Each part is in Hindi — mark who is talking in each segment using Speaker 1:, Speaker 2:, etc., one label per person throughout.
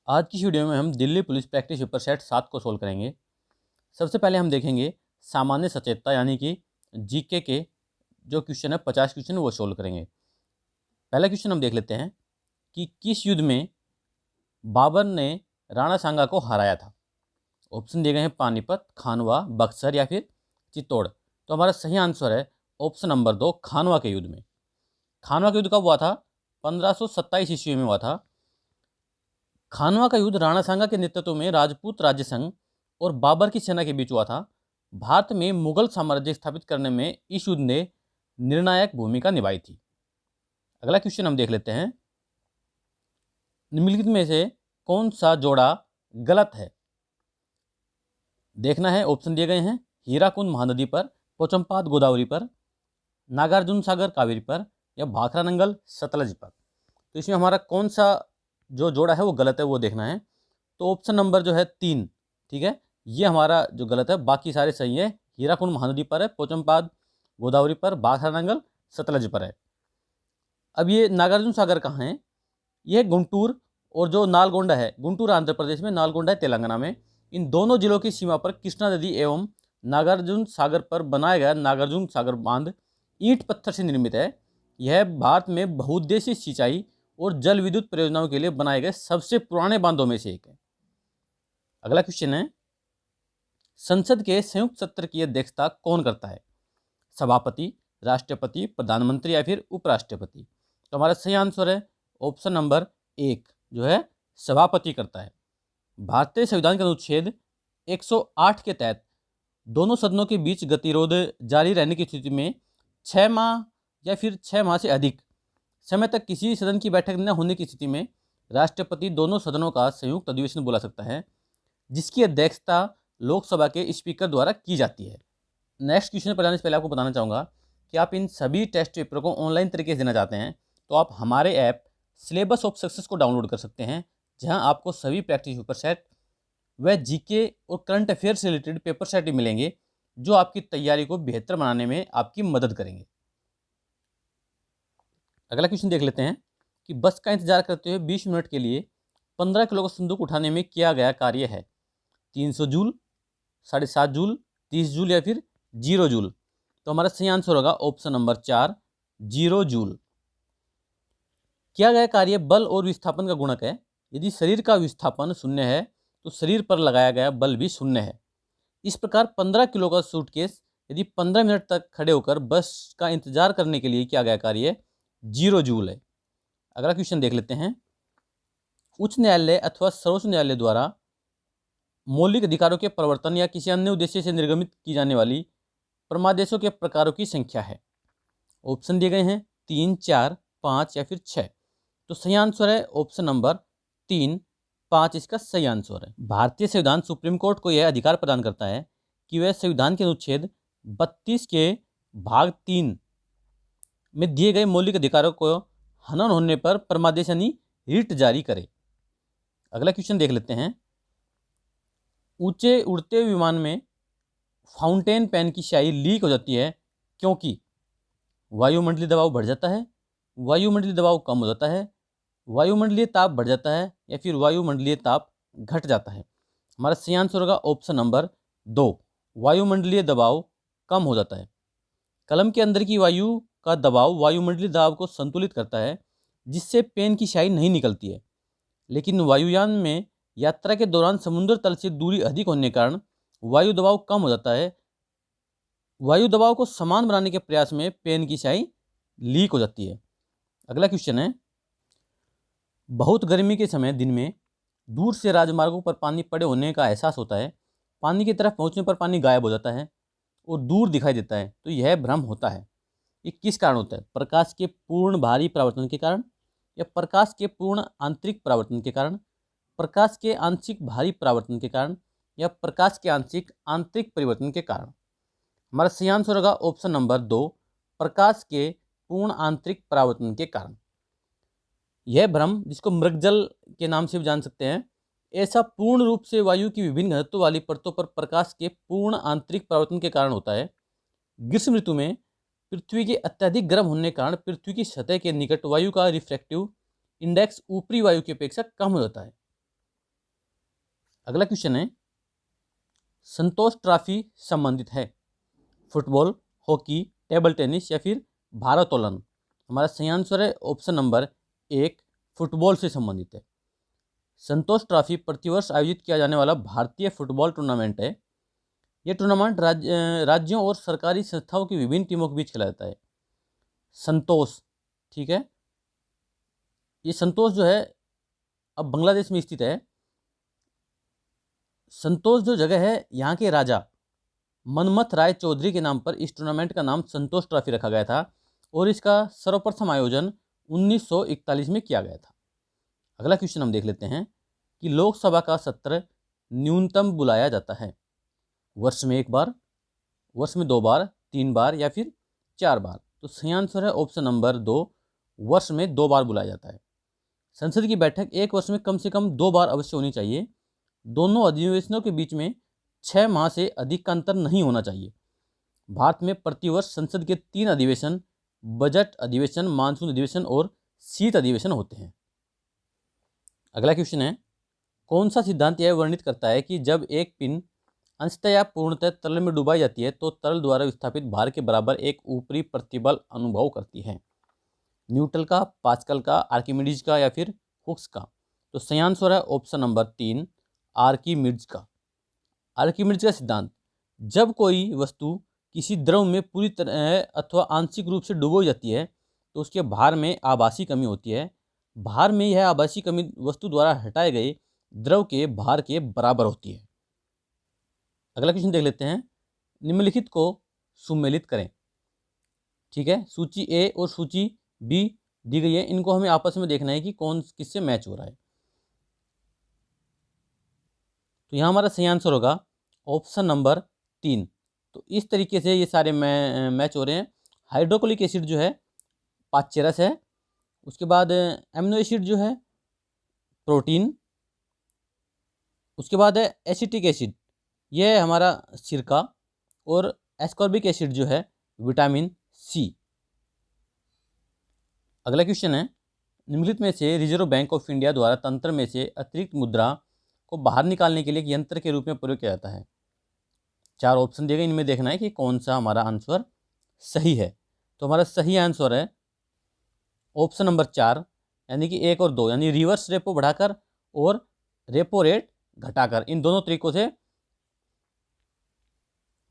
Speaker 1: आज की वीडियो में हम Delhi police practice paper set 7 को सोल्व करेंगे। सबसे पहले हम देखेंगे सामान्य सचेतता यानी कि जीके के जो क्वेश्चन है 50 क्वेश्चन वो सोल्व करेंगे। पहला क्वेश्चन हम देख लेते हैं कि किस युद्ध में बाबर ने राणा सांगा को हराया था। ऑप्शन दिए गए हैं पानीपत, खानवा, बक्सर या फिर चित्तौड़। तो हमारा सही आंसर है ऑप्शन नंबर 2, खानवा के युद्ध में। खानवा का युद्ध कब हुआ था? 1527 ईस्वी में हुआ था। खानवा का युद्ध राणा सांगा के नेतृत्व में राजपूत राज्य संघ और बाबर की सेना के बीच हुआ था। भारत में मुगल साम्राज्य स्थापित करने में इस युद्ध ने निर्णायक भूमिका निभाई थी। अगला क्वेश्चन हम देख लेते हैं, निम्नलिखित में से कौन सा जोड़ा गलत है? देखना है। ऑप्शन दिए गए हैं हीराकुंड महानदी पर, पोचमपाद गोदावरी पर, नागार्जुन सागर कावेरी पर या भाखरा नंगल सतलज पर। तो इसमें हमारा कौन सा जो जोड़ा है वो गलत है वो देखना है। तो ऑप्शन नंबर जो है 3, ठीक है, ये हमारा जो गलत है, बाकी सारे सही है। हीराकुंड महानदी पर है, पोचमपाद गोदावरी पर, भाखरा नंगल सतलज पर है। अब ये नागार्जुन सागर कहाँ है? ये गुंटूर और जो नालगोंडा है, गुंटूर आंध्र प्रदेश में, नालगोंडा है तेलंगाना में। इन दोनों जिलों की सीमा पर कृष्णा नदी एवं नागार्जुन सागर पर बनाया गया नागार्जुन सागर बांध ईंट पत्थर से निर्मित है। यह भारत में बहुउद्देशीय सिंचाई और जल विद्युत परियोजनाओं के लिए बनाए गए सबसे पुराने बांधों में से एक है। अगला क्वेश्चन है, संसद के संयुक्त सत्र की अध्यक्षता कौन करता है? सभापति, राष्ट्रपति, प्रधानमंत्री या फिर उपराष्ट्रपति। तो हमारा सही आंसर है ऑप्शन नंबर 1 जो है सभापति करता है। भारतीय संविधान के अनुच्छेद 108 के तहत दोनों सदनों के बीच गतिरोध जारी रहने की स्थिति में 6 माह या फिर 6 माह से अधिक समय तक किसी सदन की बैठक न होने की स्थिति में राष्ट्रपति दोनों सदनों का संयुक्त अधिवेशन बुला सकता है, जिसकी अध्यक्षता लोकसभा के स्पीकर द्वारा की जाती है। नेक्स्ट क्वेश्चन पर जाने से पहले आपको बताना चाहूँगा कि आप इन सभी टेस्ट पेपर को ऑनलाइन तरीके से देना चाहते हैं तो आप हमारे ऐप सिलेबस ऑफ सक्सेस को डाउनलोड कर सकते हैं, जहां आपको सभी प्रैक्टिस पेपर सेट व जीके और करंट अफेयर से रिलेटेड पेपर सेट भी मिलेंगे, जो आपकी तैयारी को बेहतर बनाने में आपकी मदद करेंगे। अगला क्वेश्चन देख लेते हैं कि बस का इंतजार करते हुए 20 मिनट के लिए 15 किलो का संदूक उठाने में किया गया कार्य है 300 जूल, 7.5 जूल, 30 जूल या फिर 0 जूल। तो हमारा सही आंसर होगा ऑप्शन नंबर 4, 0 जूल। किया गया कार्य बल और विस्थापन का गुणक है। यदि शरीर का विस्थापन 0 है तो शरीर पर लगाया गया बल भी 0 है। इस प्रकार 15 किलो का सूटकेस यदि 15 मिनट तक खड़े होकर बस का इंतजार करने के लिए किया गया कार्य 0 जूल है। अगला क्वेश्चन देख लेते हैं, उच्च न्यायालय अथवा सर्वोच्च न्यायालय द्वारा मौलिक अधिकारों के प्रवर्तन या किसी अन्य उद्देश्य से निर्गमित की जाने वाली परमादेशों के प्रकारों की संख्या है। ऑप्शन दिए गए हैं 3, 4, 5 या फिर 6। तो सही आंसर है ऑप्शन नंबर 3, 5 इसका सही आंसर है। भारतीय संविधान सुप्रीम कोर्ट को यह अधिकार प्रदान करता है कि वह संविधान के अनुच्छेद 32 के भाग 3 में दिए गए मौलिक अधिकारों को हनन होने पर परमादेश यानी रिट जारी करे। अगला क्वेश्चन देख लेते हैं, ऊंचे उड़ते विमान में फाउंटेन पेन की स्याही लीक हो जाती है क्योंकि वायुमंडलीय दबाव बढ़ जाता है, वायुमंडलीय दबाव कम हो जाता है, वायुमंडलीय ताप बढ़ जाता है या फिर वायुमंडलीय ताप घट जाता है। हमारा सही आंसर होगा ऑप्शन नंबर 2, वायुमंडलीय दबाव कम हो जाता है। कलम के अंदर की वायु का दबाव वायुमंडलीय दबाव को संतुलित करता है, जिससे पेन की स्याही नहीं निकलती है। लेकिन वायुयान में यात्रा के दौरान समुद्र तल से दूरी अधिक होने के कारण वायु दबाव कम हो जाता है। वायु दबाव को समान बनाने के प्रयास में पेन की स्याही लीक हो जाती है। अगला क्वेश्चन है, बहुत गर्मी के समय दिन में दूर से राजमार्गों पर पानी पड़े होने का एहसास होता है। पानी की तरफ पहुंचने पर पानी गायब हो जाता है और दूर दिखाई देता है, तो यह भ्रम होता है। ये किस कारण होता है? प्रकाश के पूर्ण बाहरी परावर्तन के कारण या प्रकाश के पूर्ण आंतरिक परावर्तन के कारण, प्रकाश के आंशिक बाहरी परावर्तन के कारण या प्रकाश के आंशिक आंतरिक परिवर्तन के कारण। हमारा सही आंसर होगा ऑप्शन नंबर 2, प्रकाश के पूर्ण आंतरिक परावर्तन के कारण। यह भ्रम, जिसको मृगजल के नाम से भी जान सकते हैं, ऐसा पूर्ण रूप से वायु की विभिन्न घनत्व वाली परतों पर प्रकाश के पूर्ण आंतरिक परावर्तन के कारण होता है। ग्रीष्म ऋतु में पृथ्वी के अत्यधिक गर्म होने के कारण पृथ्वी की सतह के निकट वायु का रिफ्रैक्टिव इंडेक्स ऊपरी वायु की अपेक्षा कम हो जाता है। अगला क्वेश्चन है, संतोष ट्रॉफी संबंधित है फुटबॉल, हॉकी, टेबल टेनिस या फिर भारोत्तोलन। हमारा सही आंसर है ऑप्शन नंबर 1, फुटबॉल से संबंधित है। संतोष ट्रॉफी प्रतिवर्ष आयोजित किया जाने वाला भारतीय फुटबॉल टूर्नामेंट है। यह टूर्नामेंट राज्यों और सरकारी संस्थाओं की विभिन्न टीमों के बीच खेला जाता है। संतोष, ठीक है, ये संतोष जो है अब बांग्लादेश में स्थित है। संतोष जो जगह है, यहाँ के राजा मनमथ राय चौधरी के नाम पर इस टूर्नामेंट का नाम संतोष ट्रॉफी रखा गया था और इसका सर्वप्रथम आयोजन 1941 में किया गया था। अगला क्वेश्चन हम देख लेते हैं कि लोकसभा का सत्र न्यूनतम बुलाया जाता है वर्ष में 1 बार, वर्ष में 2 बार, 3 बार या फिर 4 बार। तो सही आंसर है ऑप्शन नंबर 2, वर्ष में 2 बार बुलाया जाता है। संसद की बैठक एक वर्ष में कम से कम 2 बार अवश्य होनी चाहिए। दोनों अधिवेशनों के बीच में 6 माह से अधिक का अंतर नहीं होना चाहिए। भारत में प्रतिवर्ष संसद के 3 अधिवेशन, बजट अधिवेशन, मानसून अधिवेशन और शीत अधिवेशन होते हैं। अगला क्वेश्चन है, कौन सा सिद्धांत यह वर्णित करता है कि जब एक पिन अंशतः या पूर्णतः तरल में डुबाई जाती है तो तरल द्वारा विस्थापित भार के बराबर एक ऊपरी प्रतिबल अनुभव करती है? न्यूटन का, पास्कल का, आर्किमिडीज का या फिर हुक्स का? तो सही आंसर है ऑप्शन नंबर 3, आर्किमिडीज का। आर्किमिडीज का सिद्धांत, जब कोई वस्तु किसी द्रव में पूरी तरह अथवा आंशिक रूप से डुबोई जाती है तो उसके भार में आभासी कमी होती है। भार में यह आभासी कमी वस्तु द्वारा हटाए गए द्रव के भार के बराबर होती है। अगला क्वेश्चन देख लेते हैं, निम्नलिखित को सुमेलित करें। ठीक है, सूची ए और सूची बी दी गई है, इनको हमें आपस में देखना है कि कौन किससे मैच हो रहा है। तो यहाँ हमारा सही आंसर होगा ऑप्शन नंबर 3। तो इस तरीके से ये सारे मैच हो रहे हैं। हाइड्रोक्लोरिक एसिड जो है पाचेरस है, उसके बाद एमिनो एसिड जो है प्रोटीन, उसके बाद है एसिटिक एसिड, यह है हमारा सिरका, और एस्कॉर्बिक एसिड जो है विटामिन सी। अगला क्वेश्चन है, निम्नलिखित में से रिजर्व बैंक ऑफ इंडिया द्वारा तंत्र में से अतिरिक्त मुद्रा को बाहर निकालने के लिए एक यंत्र के रूप में प्रयोग किया जाता है? 4 ऑप्शन दिए गए, इनमें देखना है कि कौन सा हमारा आंसर सही है। तो हमारा सही आंसर है ऑप्शन नंबर 4, यानी कि 1 और 2, यानी रिवर्स रेपो बढ़ाकर और रेपो रेट घटाकर, इन दोनों तरीकों से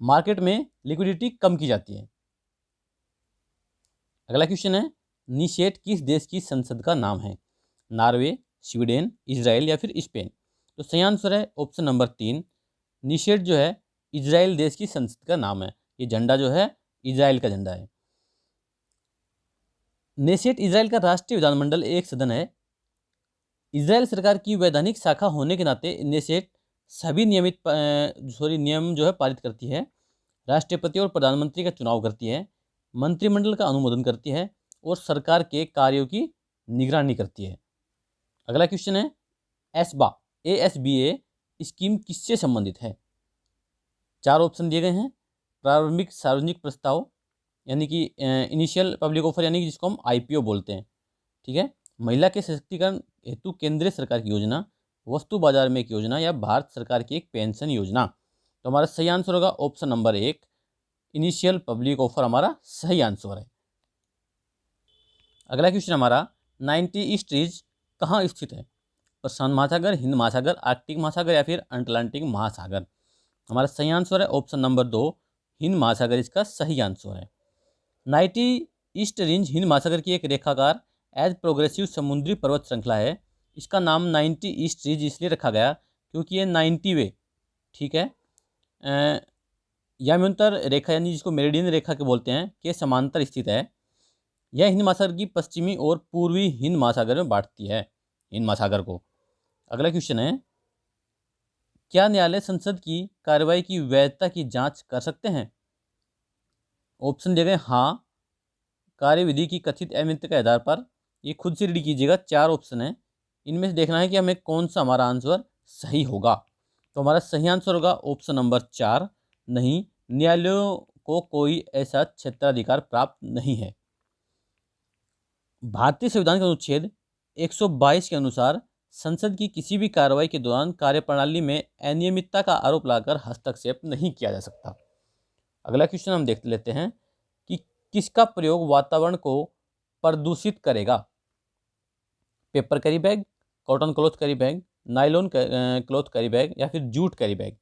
Speaker 1: मार्केट में लिक्विडिटी कम की जाती है। अगला क्वेश्चन है, निषेध किस देश की संसद का नाम है? नॉर्वे, स्वीडन, इजराइल या फिर स्पेन? तो सही आंसर है ऑप्शन नंबर 3, निषेध जो है इजराइल देश की संसद का नाम है। ये झंडा जो है इजराइल का झंडा है। नेसेट इजराइल का राष्ट्रीय विधानमंडल एक सदन है। इजराइल सरकार की वैधानिक शाखा होने के नाते नेसेट सभी नियम जो है पारित करती है, राष्ट्रपति और प्रधानमंत्री का चुनाव करती है, मंत्रिमंडल का अनुमोदन करती है और सरकार के कार्यों की निगरानी करती है। अगला क्वेश्चन है, एसबा ASBA स्कीम किससे संबंधित है? 4 ऑप्शन दिए गए हैं। प्रारंभिक सार्वजनिक प्रस्ताव, यानी कि इनिशियल पब्लिक ऑफर, यानी कि जिसको हम IPO बोलते हैं। ठीक है, महिला के सशक्तिकरण हेतु केंद्रीय सरकार की योजना, वस्तु बाजार में एक योजना या भारत सरकार की एक पेंशन योजना? तो हमारा सही आंसर होगा option number 1, initial public offer हमारा सही आंसर है। अगला क्वेश्चन हमारा, 90 ईस्ट रीज कहाँ स्थित है? प्रशांत महासागर, हिंद महासागर, आर्कटिक महासागर या फिर अटलांटिक महासागर? हमारा सही आंसर है ऑप्शन नंबर 2, हिंद महासागर इसका सही आंसर है। 90 ईस्ट रेंज हिंद महासागर की एक रेखाकार एज प्रोग्रेसिव समुद्री पर्वत श्रृंखला है। इसका नाम 90 ईस्ट रेंज इसलिए रखा गया क्योंकि ये 90वें, ठीक है, याम्योत्तर रेखा, यानी जिसको मेरिडियन रेखा के बोलते हैं, के समांतर स्थित है। यह हिंद महासागर की पश्चिमी और पूर्वी हिंद महासागर में बांटती है हिंद महासागर को। अगला क्वेश्चन है, क्या न्यायालय संसद की कार्रवाई की वैधता की जांच कर सकते हैं? ऑप्शन दिए गए हाँ, कार्यविधि की कथित अनियमितता के आधार पर। ये खुद से रीड कीजिएगा, 4 ऑप्शन है, इनमें से देखना है कि हमें कौन सा हमारा आंसर सही होगा। तो हमारा सही आंसर होगा ऑप्शन नंबर 4, नहीं, न्यायालयों को कोई ऐसा क्षेत्राधिकार प्राप्त नहीं है। भारतीय संविधान के अनुच्छेद 122 के अनुसार संसद की किसी भी कार्रवाई के दौरान कार्यप्रणाली में अनियमितता का आरोप लगाकर हस्तक्षेप नहीं किया जा सकता। अगला क्वेश्चन हम देख लेते हैं कि किसका प्रयोग वातावरण को प्रदूषित करेगा। Paper carry bag, cotton cloth carry bag, nylon cloth carry bag या फिर जूट कैरी बैग।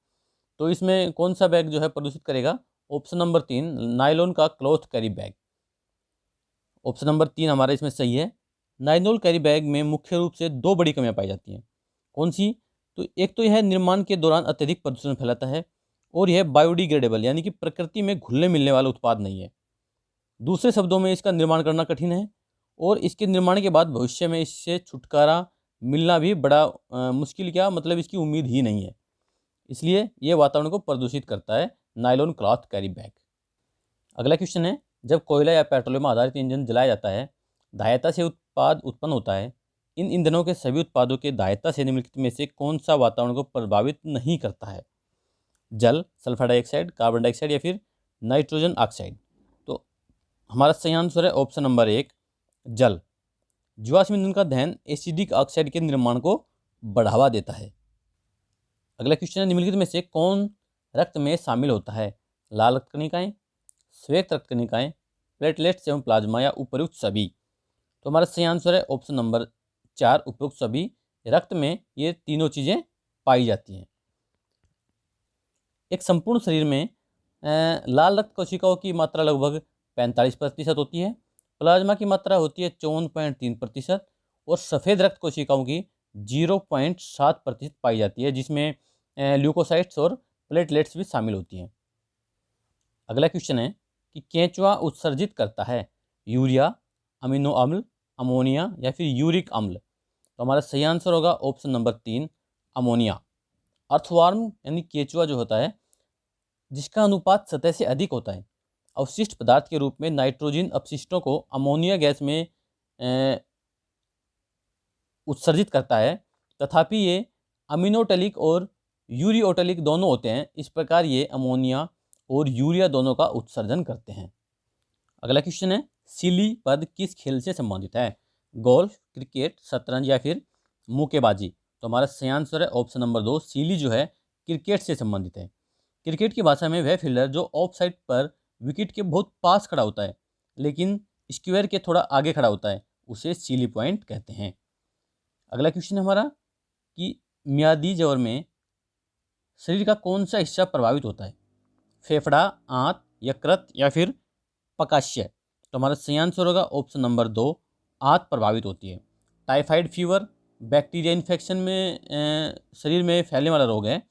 Speaker 1: तो इसमें कौन सा बैग जो है प्रदूषित करेगा? ऑप्शन नंबर 3 नायलॉन का cloth carry bag. Option number 3 हमारा इसमें सही है। नायलॉन कैरी बैग में मुख्य रूप से 2 बड़ी कमियां पाई जाती हैं। कौन सी? तो एक तो यह निर्माण के दौरान अत्यधिक प्रदूषण फैलाता है और यह बायोडिग्रेडेबल यानी कि प्रकृति में घुलने मिलने वाला उत्पाद नहीं है। दूसरे शब्दों में इसका निर्माण करना कठिन है और इसके निर्माण के बाद भविष्य में इससे छुटकारा मिलना भी बड़ा मुश्किल, क्या मतलब इसकी उम्मीद ही नहीं है। इसलिए ये वातावरण को प्रदूषित करता है नायलॉन क्लॉथ कैरी बैग। अगला क्वेश्चन है, जब कोयला या पेट्रोलियम आधारित इंजन जलाया जाता है, दाह्यता से उत्पाद उत्पन्न होता है। इन ईंधनों के सभी उत्पादों के दाह्यता से निम्नलिखित में से कौन सा वातावरण को प्रभावित नहीं करता है? जल, सल्फर डाइऑक्साइड, कार्बन डाइऑक्साइड या फिर नाइट्रोजन ऑक्साइड। तो हमारा सही आंसर है ऑप्शन नंबर 1 जल। जीवाश्म ईंधन का दहन एसिडिक ऑक्साइड के निर्माण को बढ़ावा देता है। अगला क्वेश्चन है, निम्नलिखित में से कौन रक्त में शामिल होता है? लाल रक्त कणिकाएं, श्वेत रक्त कणिकाएं, प्लेटलेट्स एवं प्लाज्मा या उपयुक्त सभी। तो हमारा सही आंसर है ऑप्शन नंबर 4 उपयुक्त सभी। रक्त में ये तीनों चीज़ें पाई जाती हैं। एक संपूर्ण शरीर में लाल रक्त कोशिकाओं की मात्रा लगभग 45% होती है, प्लाज्मा की मात्रा होती है 54.3% और सफ़ेद रक्त कोशिकाओं की 0.7% पाई जाती है, जिसमें ल्यूकोसाइट्स और प्लेटलेट्स भी शामिल होती हैं। अगला क्वेश्चन है कि केंचुआ उत्सर्जित करता है यूरिया, अमीनो अम्ल, अमोनिया या फिर यूरिक अम्ल। तो हमारा सही आंसर होगा ऑप्शन नंबर 3 अमोनिया। अर्थवार्म यानी केंचुआ जो होता है, जिसका अनुपात सतह से अधिक होता है, अवशिष्ट पदार्थ के रूप में नाइट्रोजन अपशिष्टों को अमोनिया गैस में उत्सर्जित करता है। तथापि ये अमीनोटैलिक और यूरियोटैलिक दोनों होते हैं। इस प्रकार ये अमोनिया और यूरिया दोनों का उत्सर्जन करते हैं। अगला क्वेश्चन है, सिली पद किस खेल से संबंधित है? गोल्फ, क्रिकेट, शतरंज या फिर मुक्केबाजी। तो हमारा सही आंसर है ऑप्शन नंबर 2 सिली जो है क्रिकेट से संबंधित है। क्रिकेट की भाषा में वह फील्डर जो ऑफ साइड पर विकेट के बहुत पास खड़ा होता है लेकिन स्क्वायर के थोड़ा आगे खड़ा होता है, उसे सिली पॉइंट कहते हैं। अगला क्वेश्चन हमारा कि मियादी ज्वर में शरीर का कौन सा हिस्सा प्रभावित होता है? फेफड़ा, आंत, यकृत या फिर पकाशय। तो हमारा सही आंसर होगा ऑप्शन नंबर 2 आंत प्रभावित होती है। टाइफाइड फीवर बैक्टीरिया इन्फेक्शन में शरीर में फैलने वाला रोग है।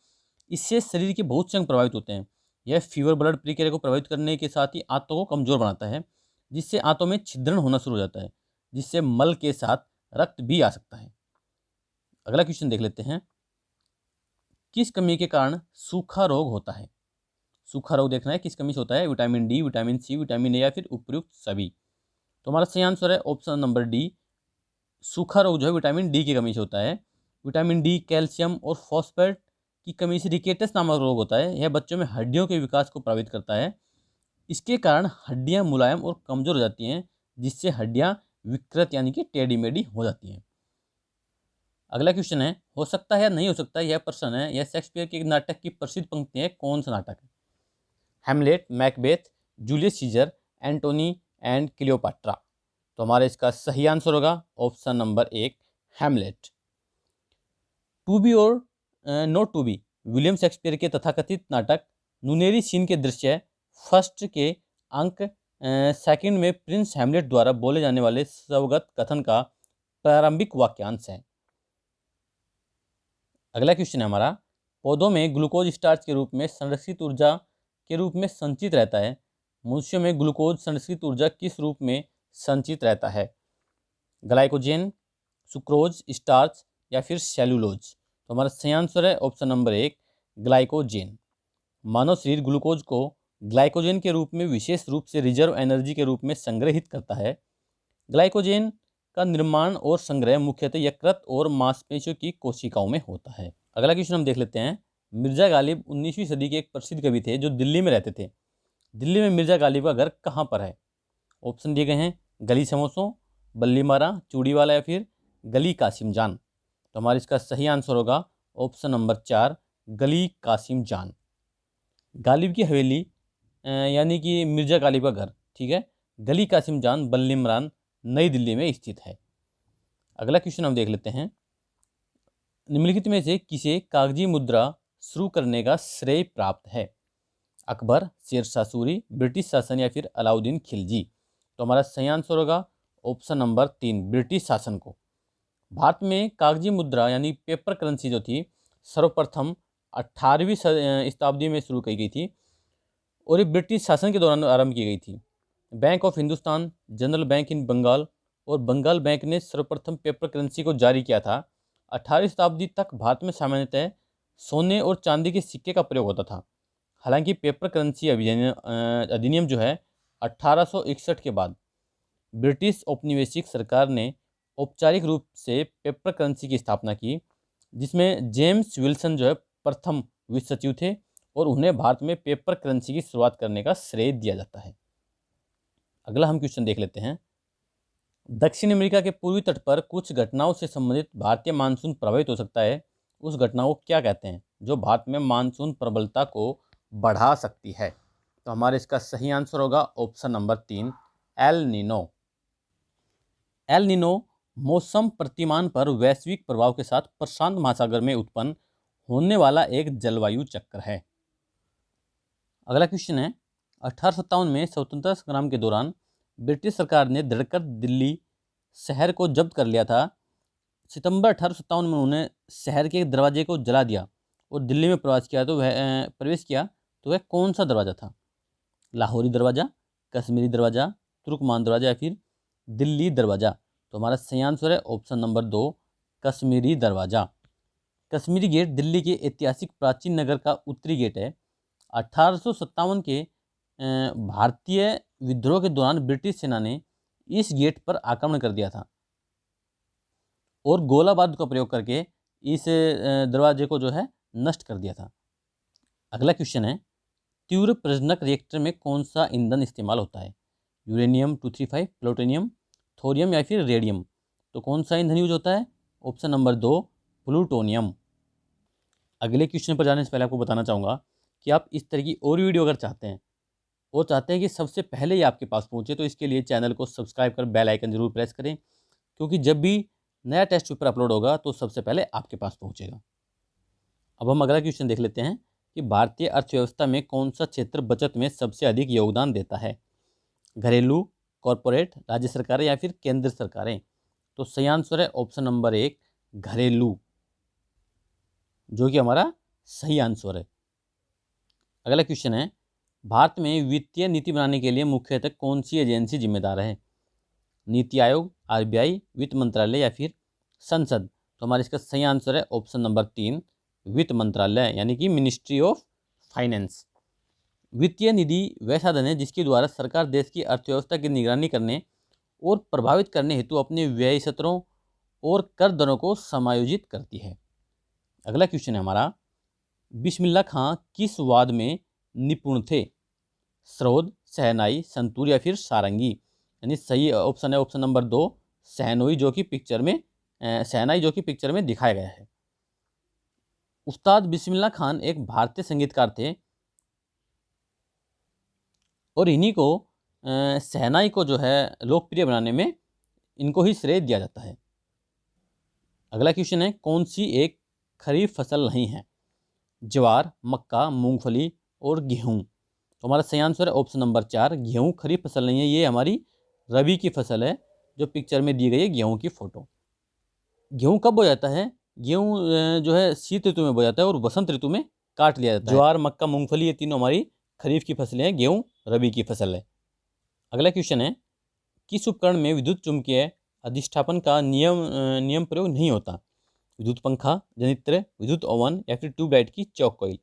Speaker 1: इससे शरीर के बहुत से अंग प्रभावित होते हैं। यह फीवर ब्लड प्रक्रिया को प्रभावित करने के साथ ही आंतों को कमजोर बनाता है, जिससे आंतों में छिद्रण होना शुरू हो जाता है, जिससे मल के साथ रक्त भी आ सकता है। अगला क्वेश्चन देख लेते हैं, किस कमी के कारण सूखा रोग होता है? सूखा रोग देखना है किस कमी से होता है? Vitamin D, vitamin C, vitamin A या फिर उपयुक्त सभी। तो हमारा सही आंसर है ऑप्शन नंबर डी सूखा रोग जो है विटामिन डी की कमी से होता है। विटामिन डी, कैल्शियम और फॉस्फेट की कमी से रिकेटस नामक रोग होता है। यह बच्चों में हड्डियों के विकास को प्रभावित करता है। इसके कारण हड्डियां मुलायम और कमजोर हो जाती हैं, जिससे हड्डियां विकृत यानी कि टेढ़ी मेढ़ी हो जाती हैं। अगला क्वेश्चन है, हो सकता है या नहीं हो सकता, यह प्रश्न है, यह शेक्सपियर के नाटक की प्रसिद्ध पंक्ति है, कौन सा नाटक है? Hamlet, Macbeth, Julius Caesar, Antony and Cleopatra. तो हमारा इसका सही आंसर होगा option number 1 Hamlet. To be और not to be William Shakespeare के तथाकथित नाटक नुनेरी सीन के दृश्य फर्स्ट के अंक सेकंड में प्रिंस हैमलेट द्वारा बोले जाने वाले स्वगत कथन का प्रारंभिक वाक्यांश है। अगला क्वेश्चन है हमारा, पौधों में ग्लूकोज स्टार्च के रूप में संरक्षित ऊर्जा के रूप में संचित रहता है। मनुष्यों में ग्लूकोज संरक्षित ऊर्जा किस रूप में संचित रहता है? ग्लाइकोजेन, सुक्रोज, स्टार्च या फिर सेलुलोज। तो हमारा सही आंसर है ऑप्शन नंबर 1 ग्लाइकोजेन। मानव शरीर ग्लूकोज को ग्लाइकोजेन के रूप में विशेष रूप से रिजर्व एनर्जी के रूप में संग्रहित करता है। ग्लाइकोजेन का निर्माण और संग्रह मुख्यतः यकृत और मांसपेशियों की कोशिकाओं में होता है। अगला क्वेश्चन हम देख लेते हैं, मिर्जा गालिब 19वीं सदी के एक प्रसिद्ध कवि थे जो दिल्ली में रहते थे। दिल्ली में मिर्जा गालिब का घर कहाँ पर है? ऑप्शन दिए गए हैं, गली समोसों, बल्लीमारा, चूड़ीवाला या फिर गली कासिम जान। तो हमारा इसका सही आंसर होगा ऑप्शन नंबर 4, गली कासिम जान। गालिब की हवेली यानी कि मिर्जा गालिब का घर, ठीक है, गली कासिम जान बल्लिमरान नई दिल्ली में स्थित है। अगला क्वेश्चन हम देख लेते हैं। निम्नलिखित में से किसे कागजी मुद्रा शुरू करने का श्रेय प्राप्त है? अकबर, शेरशाह सूरी, ब्रिटिश शासन या फिर अलाउद्दीन खिलजी? तो हमारा सही आंसर होगा ऑप्शन नंबर 3, ब्रिटिश शासन को। भारत में कागजी मुद्रा यानी पेपर करेंसी जो थी सर्वप्रथम 18वीं शताब्दी में शुरू की गई थी और ये ब्रिटिश शासन के दौरान आरंभ की गई थी। Bank of Hindustan, general bank in Bengal और बंगाल बैंक ने सर्वप्रथम पेपर करेंसी को जारी किया था। 18वीं शताब्दी तक भारत में सामान्यतः सोने और चांदी के सिक्के का प्रयोग होता था। हालांकि पेपर करेंसी अधिनियम जो है 1861 के बाद ब्रिटिश औपनिवेशिक सरकार ने औपचारिक रूप से पेपर करेंसी की स्थापना की, जिसमें जेम्स विल्सन जो है प्रथम विश्व सचिव थे और उन्हें भारत में पेपर करेंसी की शुरुआत करने का श्रेय दिया जाता है। अगला हम क्वेश्चन देख लेते हैं। दक्षिण अमेरिका के पूर्वी तट पर कुछ घटनाओं से संबंधित भारतीय मानसून प्रभावित हो सकता है, उस घटना को क्या कहते हैं जो भारत में मानसून प्रबलता को बढ़ा सकती है? तो हमारे इसका सही आंसर होगा option number 3, El Nino. El Nino मौसम प्रतिमान पर वैश्विक प्रभाव के साथ प्रशांत महासागर में उत्पन्न होने वाला एक जलवायु चक्र है। अगला क्वेश्चन है, 1857 में स्वतंत्रता संग्राम के दौरान ब्रिटिश सरकार ने धड़कर दिल्ली शहर को जब्त कर लिया था। सितंबर 1857 में उन्होंने शहर के एक दरवाजे को जला दिया और दिल्ली में प्रवेश किया तो वह कौन सा दरवाज़ा था? लाहौरी दरवाज़ा, कश्मीरी दरवाज़ा, तुर्कमान दरवाज़ा या फिर दिल्ली दरवाज़ा? तो हमारा सही आंसर है ऑप्शन नंबर 2, कश्मीरी दरवाज़ा। कश्मीरी गेट दिल्ली के ऐतिहासिक प्राचीन नगर का उत्तरी गेट है। 1857 के भारतीय विद्रोह के दौरान ब्रिटिश सेना ने इस गेट पर आक्रमण कर दिया था और गोला बारूद का प्रयोग करके इस दरवाजे को जो है नष्ट कर दिया था। अगला क्वेश्चन है, तीव्र प्रजनक रिएक्टर में कौन सा ईंधन इस्तेमाल होता है? यूरेनियम 235, प्लूटोनियम, थोरियम या फिर रेडियम? तो कौन सा ईंधन यूज होता है? Option number 2, plutonium. अगले क्वेश्चन पर जाने से पहले आपको बताना चाहूँगा कि आप इस तरह की और वीडियो अगर चाहते हैं कि सबसे पहले ही आपके पास पहुँचे, तो इसके लिए चैनल को सब्सक्राइब कर बेल आइकन जरूर प्रेस करें, क्योंकि जब भी नया टेस्ट पेपर अपलोड होगा तो सबसे पहले आपके पास पहुँचेगा। अब हम अगला क्वेश्चन देख लेते हैं कि भारतीय अर्थव्यवस्था में कौन सा क्षेत्र बचत में सबसे अधिक योगदान देता है? घरेलू, कॉरपोरेट, राज्य सरकारें या फिर केंद्र सरकारें? तो सही आंसर है ऑप्शन नंबर 1, घरेलू, जो कि हमारा सही आंसर है। अगला क्वेश्चन है, भारत में वित्तीय नीति बनाने के लिए मुख्यतः कौन सी एजेंसी जिम्मेदार है? नीति आयोग, आरबीआई, वित्त मंत्रालय या फिर संसद? तो हमारा इसका सही आंसर है ऑप्शन नंबर 3, वित्त मंत्रालय यानी कि मिनिस्ट्री ऑफ फाइनेंस। वित्तीय निधि वह साधन है जिसके द्वारा सरकार देश की अर्थव्यवस्था की निगरानी करने और प्रभावित करने हेतु अपने व्यय सत्रों और कर दरों को समायोजित करती है। अगला क्वेश्चन है हमारा, बिस्मिल्लाह खां किस वाद्य में निपुण थे? सरोद, शहनाई, संतूर या फिर सारंगी? यानी सही ऑप्शन है ऑप्शन नंबर 2, शहनाई, जो कि पिक्चर में दिखाया गया है। उस्ताद बिस्मिल्लाह खान एक भारतीय संगीतकार थे और इन्हीं को शहनाई को जो है लोकप्रिय बनाने में इनको ही श्रेय दिया जाता है। अगला क्वेश्चन है, कौन सी एक खरीफ फसल नहीं है? ज्वार, मक्का, मूंगफली और गेहूं? तो हमारा सही आंसर है ऑप्शन नंबर 4, गेहूं खरीफ फसल नहीं है, ये हमारी रबी की फसल है, जो पिक्चर में दी गई है गेहूं की फोटो। गेहूं कब बो जाता है? गेहूं जो है शीत ऋतु में बो जाता है और वसंत ऋतु में काट लिया जाता है। ज्वार, मक्का, मूंगफली ये तीनों हमारी खरीफ की फसलें हैं, गेहूं रबी की फसल है। अगला क्वेश्चन है, किस उपकरण में विद्युत चुम्बकीय अधिष्ठापन का नियम प्रयोग नहीं होता? विद्युत पंखा, जनित्र, विद्युत ओवन या फिर ट्यूबलाइट की चौक कॉइल?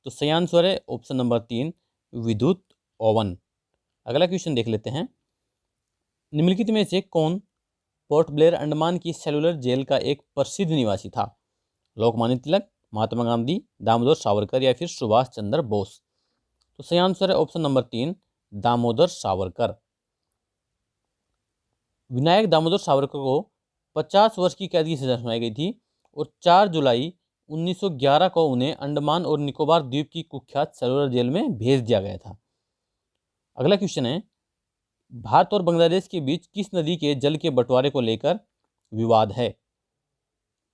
Speaker 1: तो सही आंसर है ऑप्शन नंबर 3, विद्युत ओवन। अगला क्वेश्चन देख लेते हैं, निम्नलिखित में से कौन पोर्ट ब्लेयर अंडमान की सेलुलर जेल का एक प्रसिद्ध निवासी था? लोकमान्य तिलक, महात्मा गांधी, दामोदर सावरकर या फिर सुभाष चंद्र बोस? तो सही आंसर है ऑप्शन नंबर 3, दामोदर सावरकर। विनायक दामोदर सावरकर को 50 वर्ष की कैद की सजा सुनाई गई थी और 4 जुलाई 1911 को उन्हें अंडमान और निकोबार द्वीप की कुख्यात सेलुलर जेल में भेज दिया गया था। अगला क्वेश्चन है, भारत और बांग्लादेश के बीच किस नदी के जल के बंटवारे को लेकर विवाद है?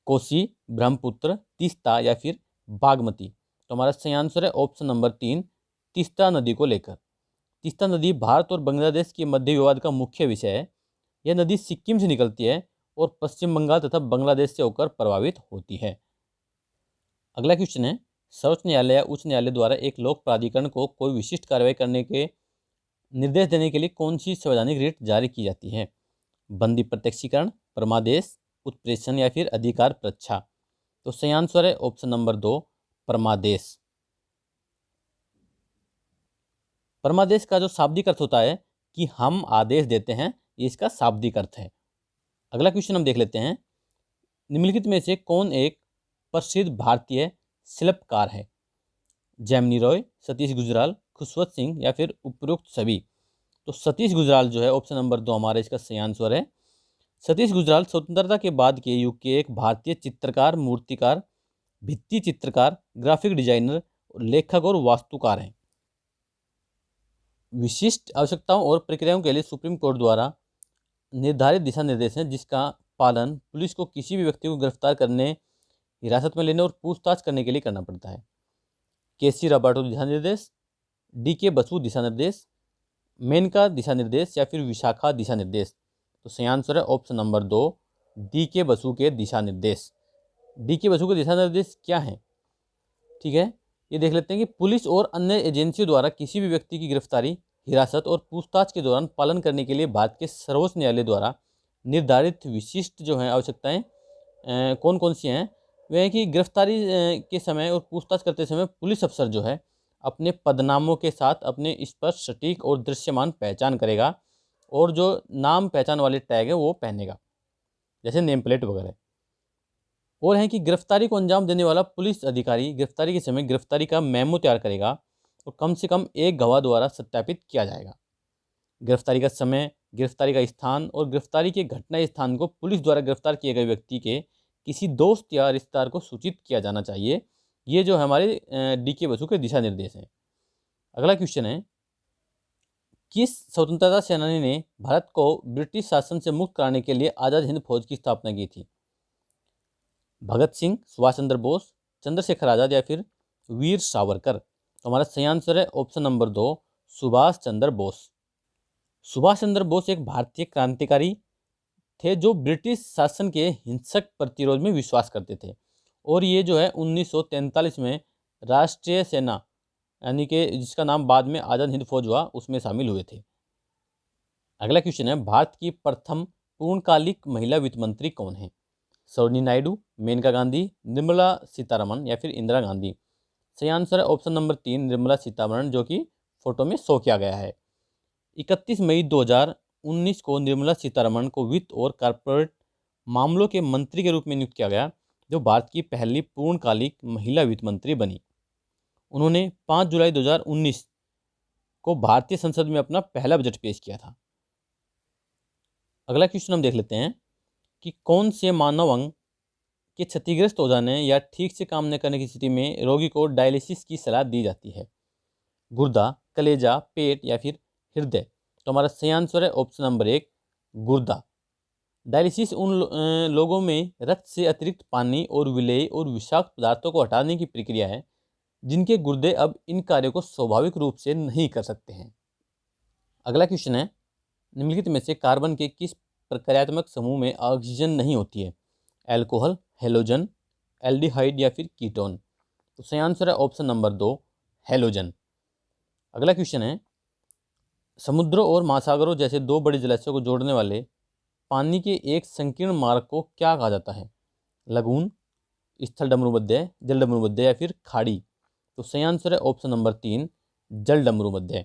Speaker 1: कोसी, ब्रह्मपुत्र, तीस्ता या फिर बागमती? तो हमारा सही आंसर है ऑप्शन नंबर 3, तीस्ता नदी को लेकर। तीस्ता नदी भारत और बांग्लादेश के मध्य विवाद का मुख्य विषय है। यह नदी सिक्किम से निकलती है और पश्चिम बंगाल तथा बांग्लादेश से होकर प्रभावित होती है। अगला क्वेश्चन है, सर्वोच्च न्यायालय या उच्च न्यायालय द्वारा एक लोक प्राधिकरण को कोई विशिष्ट कार्रवाई करने के निर्देश देने के लिए कौन सी संवैधानिक रीट जारी की जाती है? बंदी प्रत्यक्षीकरण, परमादेश, उत्प्रेषण या फिर अधिकार प्रच्छा? तो सही आंसर है ऑप्शन नंबर 2, परमादेश। परमादेश का जो शाब्दिक अर्थ होता है कि हम आदेश देते हैं, ये इसका शाब्दिक अर्थ है। अगला क्वेश्चन हम देख लेते हैं, निम्नलिखित में से कौन एक प्रसिद्ध भारतीय शिल्पकार है? जैमिनी रॉय, सतीश गुजराल, खुशवंत सिंह या फिर उपरोक्त सभी? तो सतीश गुजराल जो है ऑप्शन नंबर 2 हमारा इसका सही आंसर है। सतीश गुजराल स्वतंत्रता के बाद के युग के एक भारतीय चित्रकार, मूर्तिकार, भित्ति चित्रकार, ग्राफिक डिजाइनर, लेखक और वास्तुकार हैं। विशिष्ट आवश्यकताओं और प्रक्रियाओं के लिए सुप्रीम कोर्ट द्वारा निर्धारित दिशा निर्देश हैं, जिसका पालन पुलिस को किसी भी व्यक्ति को गिरफ्तार करने, हिरासत में लेने और पूछताछ करने के लिए करना पड़ता है। केसी रबार्टो दिशा निर्देश, डी.के. बसु दिशा निर्देश, मेनका दिशा निर्देश या फिर विशाखा दिशा निर्देश? तो सही आंसर है ऑप्शन नंबर 2, डी.के. बसु के दिशा निर्देश। डी.के. बसु के दिशा निर्देश क्या हैं? ठीक है, ये देख लेते हैं कि पुलिस और अन्य एजेंसियों द्वारा किसी भी व्यक्ति की गिरफ्तारी, हिरासत और पूछताछ के दौरान पालन करने के लिए भारत के सर्वोच्च न्यायालय द्वारा निर्धारित विशिष्ट जो हैं आवश्यकताएं कौन कौन सी हैं? वह है कि गिरफ्तारी के समय और पूछताछ करते समय पुलिस अफसर जो है अपने पदनामों के साथ अपने स्पष्ट, सटीक और दृश्यमान पहचान करेगा और जो नाम पहचान वाले टैग है वो पहनेगा, जैसे नेम प्लेट वगैरह। और है कि गिरफ्तारी को अंजाम देने वाला पुलिस अधिकारी गिरफ्तारी के समय गिरफ्तारी का मेमो तैयार करेगा और कम से कम एक गवाह द्वारा सत्यापित किया जाएगा। गिरफ्तारी का समय, गिरफ्तारी का स्थान और गिरफ्तारी के घटना स्थान को पुलिस द्वारा गिरफ्तार किए गए व्यक्ति के किसी दोस्त या रिश्तेदार को सूचित किया जाना चाहिए। ये जो हमारे डी.के. बसु के दिशा निर्देश हैं। अगला क्वेश्चन है, किस स्वतंत्रता सेनानी ने भारत को ब्रिटिश शासन से मुक्त कराने के लिए आज़ाद हिंद फौज की स्थापना की थी? भगत सिंह, सुभाष चंद्र बोस, चंद्रशेखर आज़ाद या फिर वीर सावरकर? तो हमारा सही आंसर है ऑप्शन नंबर 2, सुभाष चंद्र बोस। सुभाष चंद्र बोस एक भारतीय क्रांतिकारी थे जो ब्रिटिश शासन के हिंसक प्रतिरोध में विश्वास करते थे और ये जो है 1943 में राष्ट्रीय सेना यानी कि जिसका नाम बाद में आज़ाद हिंद फौज हुआ उसमें शामिल हुए थे। अगला क्वेश्चन है, भारत की प्रथम पूर्णकालिक महिला वित्त मंत्री कौन है? सरोजिनी नायडू, मेनका गांधी, निर्मला सीतारमण या फिर इंदिरा गांधी? सही आंसर है ऑप्शन नंबर 3, निर्मला सीतारमण, जो कि फोटो में शो किया गया है। 31 मई 2019 को निर्मला सीतारमण को वित्त और कॉर्पोरेट मामलों के मंत्री के रूप में नियुक्त किया गया, जो भारत की पहली पूर्णकालिक महिला वित्त मंत्री बनी। उन्होंने 5 जुलाई 2019 को भारतीय संसद में अपना पहला बजट पेश किया था। अगला क्वेश्चन हम देख लेते हैं कि कौन से मानव अंग के क्षतिग्रस्त हो जाने या ठीक से काम न करने की स्थिति में रोगी को डायलिसिस की सलाह दी जाती है? गुर्दा, कलेजा, पेट या फिर हृदय? तो हमारा सही आंसर है ऑप्शन नंबर 1, गुर्दा। डायलिसिस उन लोगों में रक्त से अतिरिक्त पानी और विलेय और विषाक्त पदार्थों को हटाने की प्रक्रिया है जिनके गुर्दे अब इन कार्यों को स्वाभाविक रूप से नहीं कर सकते हैं। अगला क्वेश्चन है, निम्नलिखित में से कार्बन के किस प्रक्रियात्मक समूह में ऑक्सीजन नहीं होती है? एल्कोहल, हेलोजन, एल्डिहाइड या फिर कीटोन? तो सही आंसर है ऑप्शन नंबर 2, हेलोजन। अगला क्वेश्चन है, समुद्रों और महासागरों जैसे दो बड़े जलाशयों को जोड़ने वाले पानी के एक संकीर्ण मार्ग को क्या कहा जाता है? लगून, स्थल डमरू मध्य, जल डमरू मध्य या फिर खाड़ी? तो सही आंसर है ऑप्शन नंबर 3, जल डमरू मध्य।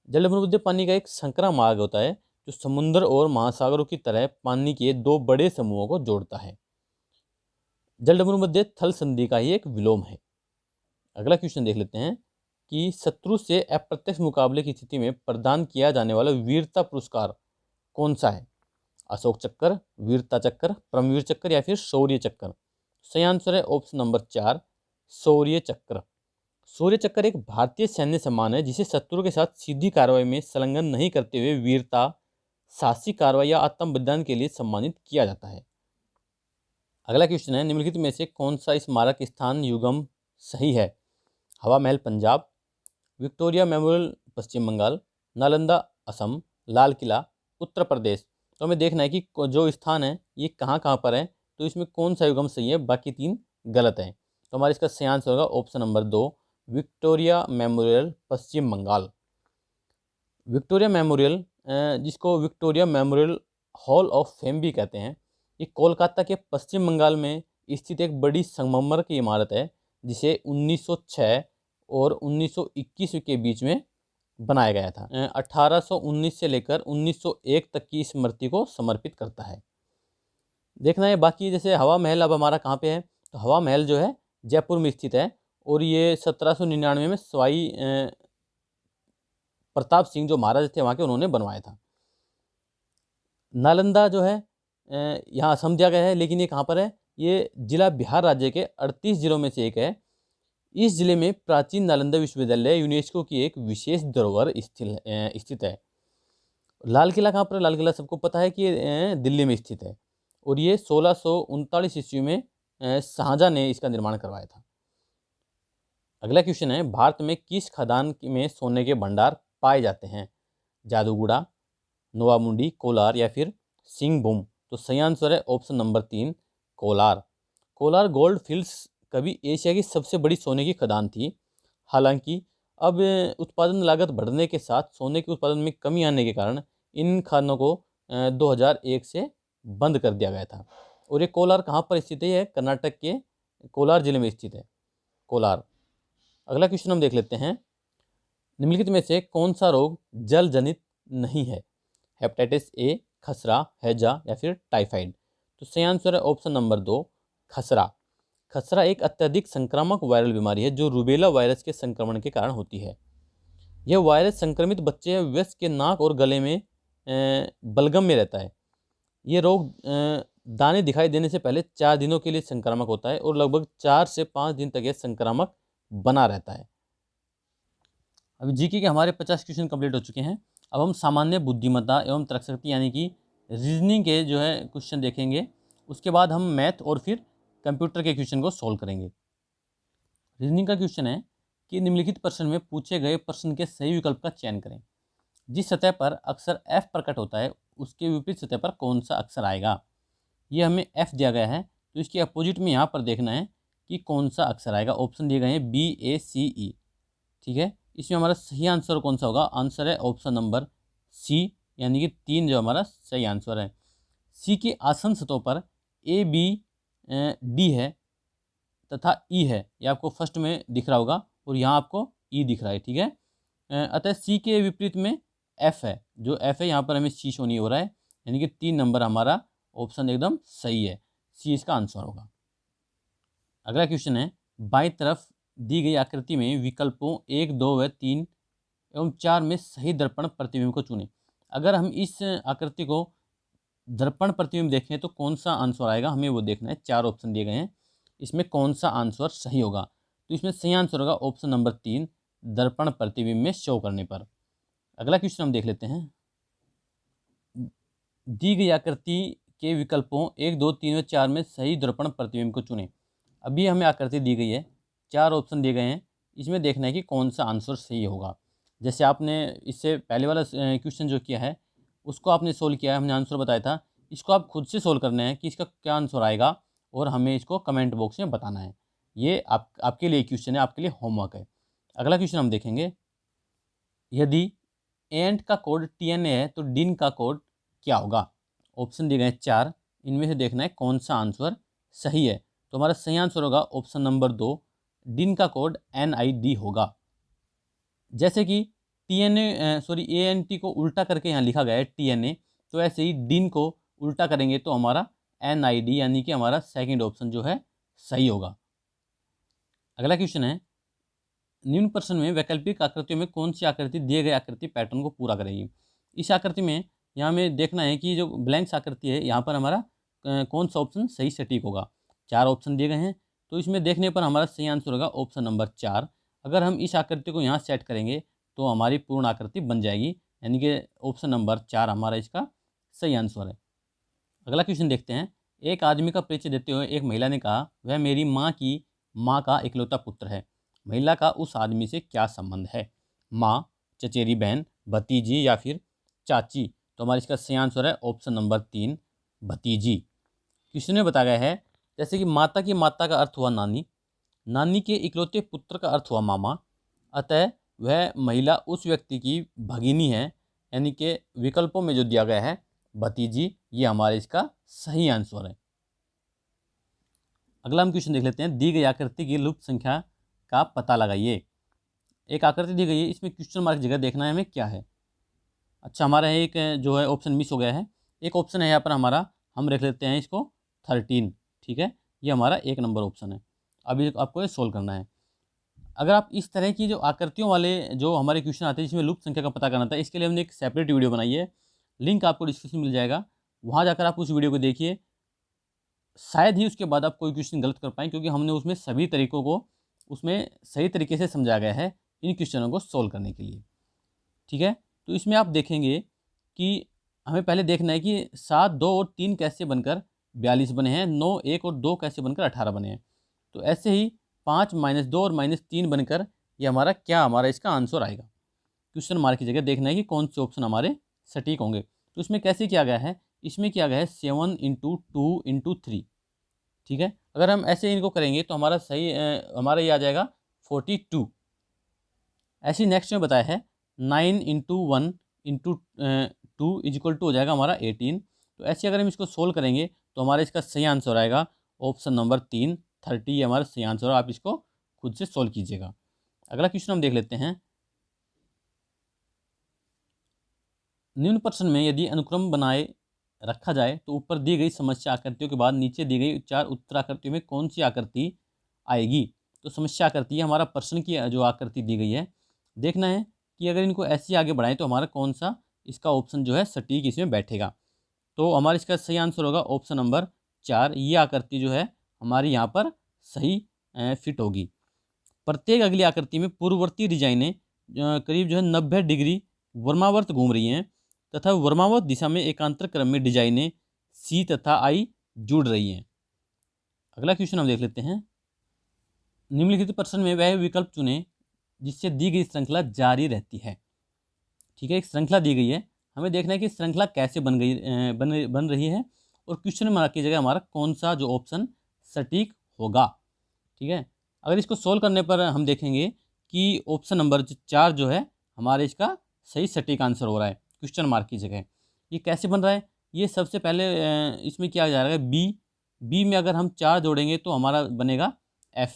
Speaker 1: जल डमरू मध्य पानी का एक संकरा मार्ग होता है जो समुद्र और महासागरों की तरह पानी के दो बड़े समूहों को जोड़ता है। जल डमरू मध्य थल संधि का ही एक विलोम है। अगला क्वेश्चन देख लेते हैं कि शत्रु से अप्रत्यक्ष मुकाबले की स्थिति में प्रदान किया जाने वाला वीरता पुरस्कार कौन सा है? अशोक चक्र, वीरता चक्र, परमवीर चक्र या फिर शौर्य चक्र? सही आंसर है ऑप्शन नंबर 4 शौर्य चक्र। शौर्य चक्र एक भारतीय सैन्य सम्मान है जिसे शत्रु के साथ सीधी कार्रवाई में संलग्न नहीं करते हुए वीरता, साहसिक कार्रवाई या आत्म बलिदान के लिए सम्मानित किया जाता है। अगला क्वेश्चन है, निम्नलिखित में से कौन सा स्मारक स्थान युगम सही है? हवा महल पंजाब, विक्टोरिया मेमोरियल पश्चिम बंगाल, नालंदा असम, लाल किला उत्तर प्रदेश। तो हमें देखना है कि जो स्थान है ये कहाँ कहाँ पर है, तो इसमें कौन सा युगम सही है, बाकी 3 गलत हैं। तो हमारा इसका सही आंसर होगा ऑप्शन नंबर 2 विक्टोरिया मेमोरियल पश्चिम बंगाल। विक्टोरिया मेमोरियल, जिसको Victoria memorial hall of fame भी कहते हैं, ये कोलकाता के पश्चिम बंगाल में स्थित एक बड़ी संगमरमर की इमारत है जिसे 1906 और 1921 के बीच में बनाया गया था। 1819 से लेकर 1901 तक की स्मृति को समर्पित करता है। देखना है बाकी, जैसे हवा महल अब हमारा कहाँ पे है, तो हवा महल जो है जयपुर में स्थित है और ये 1799 में सवाई प्रताप सिंह जो महाराज थे वहाँ के, उन्होंने बनवाया था। नालंदा जो है यहाँ असम दिया गया है, लेकिन ये कहाँ पर है, ये जिला बिहार राज्य के 38 जिलों में से एक है। इस जिले में प्राचीन नालंदा विश्वविद्यालय यूनेस्को की एक विशेष धरोहर स्थित है। लाल किला कहाँ पर है? लाल किला सबको पता है कि ये दिल्ली में स्थित है और ये 1639 ईस्वी में शाहजहां ने इसका निर्माण करवाया था। अगला क्वेश्चन है, भारत में किस खदान में सोने के भंडार पाए जाते हैं? जादूगुड़ा, नोवामुंडी, कोलार या फिर सिंहभूम। तो सही आंसर है option number 3 Kolar. Kolar gold fields कभी एशिया की सबसे बड़ी सोने की खदान थी। हालांकि अब उत्पादन लागत बढ़ने के साथ सोने के उत्पादन में कमी आने के कारण इन खानों को 2001 से बंद कर दिया गया था। और ये कोलार कहाँ पर स्थित है? ये कर्नाटक के कोलार जिले में स्थित है, कोलार। अगला क्वेश्चन हम देख लेते हैं, निम्नलिखित में से कौन सा रोग जल जनित नहीं है? हेपेटाइटिस ए, खसरा, हैजा या फिर टाइफाइड। तो सही आंसर है ऑप्शन नंबर 2 खसरा। खसरा एक अत्यधिक संक्रामक वायरल बीमारी है जो रूबेला वायरस के संक्रमण के कारण होती है। यह वायरस संक्रमित बच्चे या वयस्क के नाक और गले में बलगम में रहता है। ये रोग दाने दिखाई देने से पहले 4 दिनों के लिए संक्रामक होता है और लगभग 4 से 5 दिन तक यह संक्रामक बना रहता है। अभी जीके के हमारे 50 क्वेश्चन कंप्लीट हो चुके हैं। अब हम सामान्य बुद्धिमत्ता एवं तर्कशक्ति यानी कि रीजनिंग के जो है क्वेश्चन देखेंगे। उसके बाद हम मैथ और फिर कंप्यूटर के क्वेश्चन को सोल्व करेंगे। रीजनिंग का क्वेश्चन है कि निम्नलिखित प्रश्न में पूछे गए प्रश्न के सही विकल्प का चयन करें। जिस सतह पर अक्षर F प्रकट होता है उसके विपरीत सतह पर कौन सा अक्षर आएगा? ये हमें F दिया गया है, तो इसके अपोजिट में यहाँ पर देखना है कि कौन सा अक्षर आएगा। ऑप्शन दिए गए हैं BACE, ठीक है। इसमें हमारा सही आंसर कौन सा होगा? आंसर है ऑप्शन नंबर C, यानी कि 3 जो हमारा सही आंसर है। C की आसन सतहों पर ABD है तथा E है, ये आपको फर्स्ट में दिख रहा होगा और यहाँ आपको E दिख रहा है, ठीक है। अतः C के विपरीत में F है, जो F है यहाँ पर हमें C शो नहीं हो रहा है, यानी कि 3 नंबर हमारा ऑप्शन एकदम सही है, C इसका आंसर होगा। अगला क्वेश्चन है, बाईं तरफ दी गई आकृति में विकल्पों 1, 2 व 3 एवं 4 में सही दर्पण प्रतिबिंब को चुनें। अगर हम इस आकृति को दर्पण प्रतिबिंब देखें तो कौन सा आंसर आएगा, हमें वो देखना है। 4 ऑप्शन दिए गए हैं, इसमें कौन सा आंसर सही होगा? तो इसमें सही आंसर होगा ऑप्शन नंबर 3 दर्पण प्रतिबिंब में शो करने पर। अगला क्वेश्चन हम देख लेते हैं, दी गई आकृति के विकल्पों 1, 2, 3 व 4 में सही दर्पण प्रतिबिंब को चुनें। अभी हमें आकृति दी गई है, 4 ऑप्शन दिए गए हैं, इसमें देखना है कि कौन सा आंसर सही होगा। जैसे आपने इससे पहले वाला क्वेश्चन जो किया है उसको आपने सोल्व किया है, हमने आंसर बताया था, इसको आप खुद से सोल्व करना है कि इसका क्या आंसर आएगा और हमें इसको कमेंट बॉक्स में बताना है। ये आपके लिए क्वेश्चन है, आपके लिए होमवर्क है। अगला क्वेश्चन हम देखेंगे, यदि एंट का कोड TNA है तो डिन का कोड क्या होगा? ऑप्शन दिए गए 4, इनमें से देखना है कौन सा आंसर सही है। तो हमारा सही आंसर होगा ऑप्शन नंबर 2 डिन का कोड NID होगा। जैसे कि ANT को उल्टा करके यहाँ लिखा गया है TNA, तो ऐसे ही डिन को उल्टा करेंगे तो हमारा NID यानी कि हमारा सेकंड ऑप्शन जो है सही होगा। अगला क्वेश्चन है, निम्न प्रश्न में वैकल्पिक आकृतियों में कौन सी आकृति दिए गए आकृति पैटर्न को पूरा करेगी? इस आकृति में यहाँ हमें देखना है कि जो ब्लैंक्स आकृति है यहाँ पर हमारा कौन सा ऑप्शन सही सटीक होगा। 4 ऑप्शन दिए गए हैं, तो इसमें देखने पर हमारा सही आंसर होगा ऑप्शन नंबर 4। अगर हम इस आकृति को यहाँ सेट करेंगे तो हमारी पूर्ण आकृति बन जाएगी, यानी कि ऑप्शन नंबर 4 हमारा इसका सही आंसर है। अगला क्वेश्चन देखते हैं। एक आदमी का परिचय देते हुए एक महिला ने कहा, वह मेरी माँ की माँ का इकलौता पुत्र है। महिला का उस आदमी से क्या संबंध है? माँ, चचेरी बहन, भतीजी या फिर चाची? तो हमारा इसका सही आंसर है ऑप्शन नंबर 3, भतीजी। क्वेश्चन में बताया गया है, जैसे कि माता की माता का अर्थ हुआ नानी, नानी के इकलौते पुत्र का अर्थ हुआ मामा, अतः वह महिला उस व्यक्ति की भगिनी है, यानी कि विकल्पों में जो दिया गया है भतीजी, ये हमारे इसका सही आंसर है। अगला हम क्वेश्चन देख लेते हैं। दी गई आकृति की लुप्त संख्या का पता लगाइए। एक आकृति दी गई है, इसमें क्वेश्चन मार्क जगह देखना है हमें क्या है। अच्छा, हमारा एक जो है ऑप्शन मिस हो गया है। एक ऑप्शन है यहाँ पर हमारा, हम रख लेते हैं इसको 13, ठीक है, ये हमारा 1 नंबर ऑप्शन है। अभी आपको ये सोल्व करना है। अगर आप इस तरह की जो आकृतियों वाले जो हमारे क्वेश्चन आते हैं जिसमें लुप्त संख्या का पता करना था, इसके लिए हमने एक सेपरेट वीडियो बनाई है, लिंक आपको डिस्क्रिप्शन मिल जाएगा, वहाँ जाकर आप उस वीडियो को देखिए। शायद ही उसके बाद आप कोई क्वेश्चन गलत कर पाएँ, क्योंकि हमने उसमें सभी तरीकों को उसमें सही तरीके से समझाया गया है इन क्वेश्चनों को सोल्व करने के लिए, ठीक है। तो इसमें आप देखेंगे कि हमें पहले देखना है कि 7, 2 और 3 कैसे बनकर 42 बने हैं, 9, 1 और 2 कैसे बनकर 18 बने हैं। तो ऐसे ही 5, -2 और -3 बनकर ये हमारा क्या हमारा इसका आंसर आएगा। क्वेश्चन मार्क की जगह देखना है कि कौन से ऑप्शन हमारे सटीक होंगे। तो इसमें कैसे किया गया है, इसमें किया गया है 7 × 2 × 3, ठीक है। अगर हम ऐसे इनको करेंगे तो हमारा सही हमारा ये आ जाएगा 42। ऐसे नेक्स्ट में बताया है 9 × 1 × 2 = हो जाएगा हमारा 18। तो ऐसे अगर हम इसको सोल्व करेंगे तो हमारा इसका सही आंसर आएगा ऑप्शन नंबर 3, 30। ये हमारा सही आंसर है। आप इसको खुद से सोल्व कीजिएगा। अगला क्वेश्चन हम देख लेते हैं। निम्न प्रश्न में यदि अनुक्रम बनाए रखा जाए तो ऊपर दी गई समस्या आकृतियों के बाद नीचे दी गई 4 उत्तर आकृतियों में कौन सी आकृति आएगी? तो समस्या आकृति है, हमारा प्रश्न की जो आकृति दी गई है। देखना है कि अगर इनको ऐसे आगे बढ़ाएं तो हमारा कौन सा इसका ऑप्शन जो है सटीक इसमें बैठेगा। तो हमारा इसका सही आंसर होगा ऑप्शन नंबर 4। ये आकृति जो है हमारी यहाँ पर सही फिट होगी। प्रत्येक अगली आकृति में पूर्ववर्ती डिजाइनें करीब जो है 90 डिग्री वर्मावर्त घूम रही हैं तथा वर्मावर्त दिशा में एकांतर क्रम में डिजाइनें सी तथा आई जुड़ रही हैं। अगला क्वेश्चन हम देख लेते हैं। निम्नलिखित प्रश्न में वह विकल्प चुनें जिससे दी गई श्रृंखला जारी रहती है, ठीक है। एक श्रृंखला दी गई है, हमें देखना है कि श्रृंखला कैसे बन रही है और क्वेश्चन मार्क की जगह हमारा कौन सा जो ऑप्शन सटीक होगा, ठीक है। अगर इसको सोल्व करने पर हम देखेंगे कि ऑप्शन नंबर 4 जो है हमारे इसका सही सटीक आंसर हो रहा है क्वेश्चन मार्क की जगह। ये कैसे बन रहा है? ये सबसे पहले इसमें क्या जा रहा है, बी में अगर हम 4 जोड़ेंगे तो हमारा बनेगा एफ,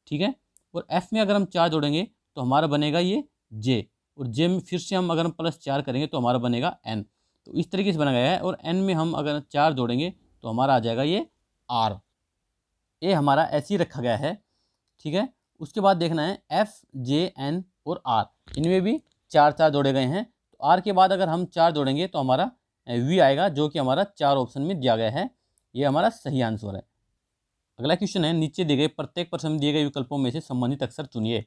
Speaker 1: ठीक है। और एफ में अगर हम 4 जोड़ेंगे तो हमारा बनेगा ये जे, और जे में फिर से हम अगर हम +4 करेंगे तो हमारा बनेगा एन। तो इस तरीके से बना गया है। और एन में हम अगर 4 जोड़ेंगे तो हमारा आ जाएगा ये आर। ये हमारा ऐसे ही रखा गया है, ठीक है। उसके बाद देखना है एफ, जे, एन और आर, इनमें भी 4 जोड़े गए हैं। तो आर के बाद अगर हम 4 जोड़ेंगे तो हमारा वी आएगा, जो कि हमारा 4 ऑप्शन में दिया गया है। ये हमारा सही आंसर है। अगला क्वेश्चन है, नीचे दिए गए प्रत्येक प्रश्न में दिए गए विकल्पों में से संबंधित अक्षर चुनिए,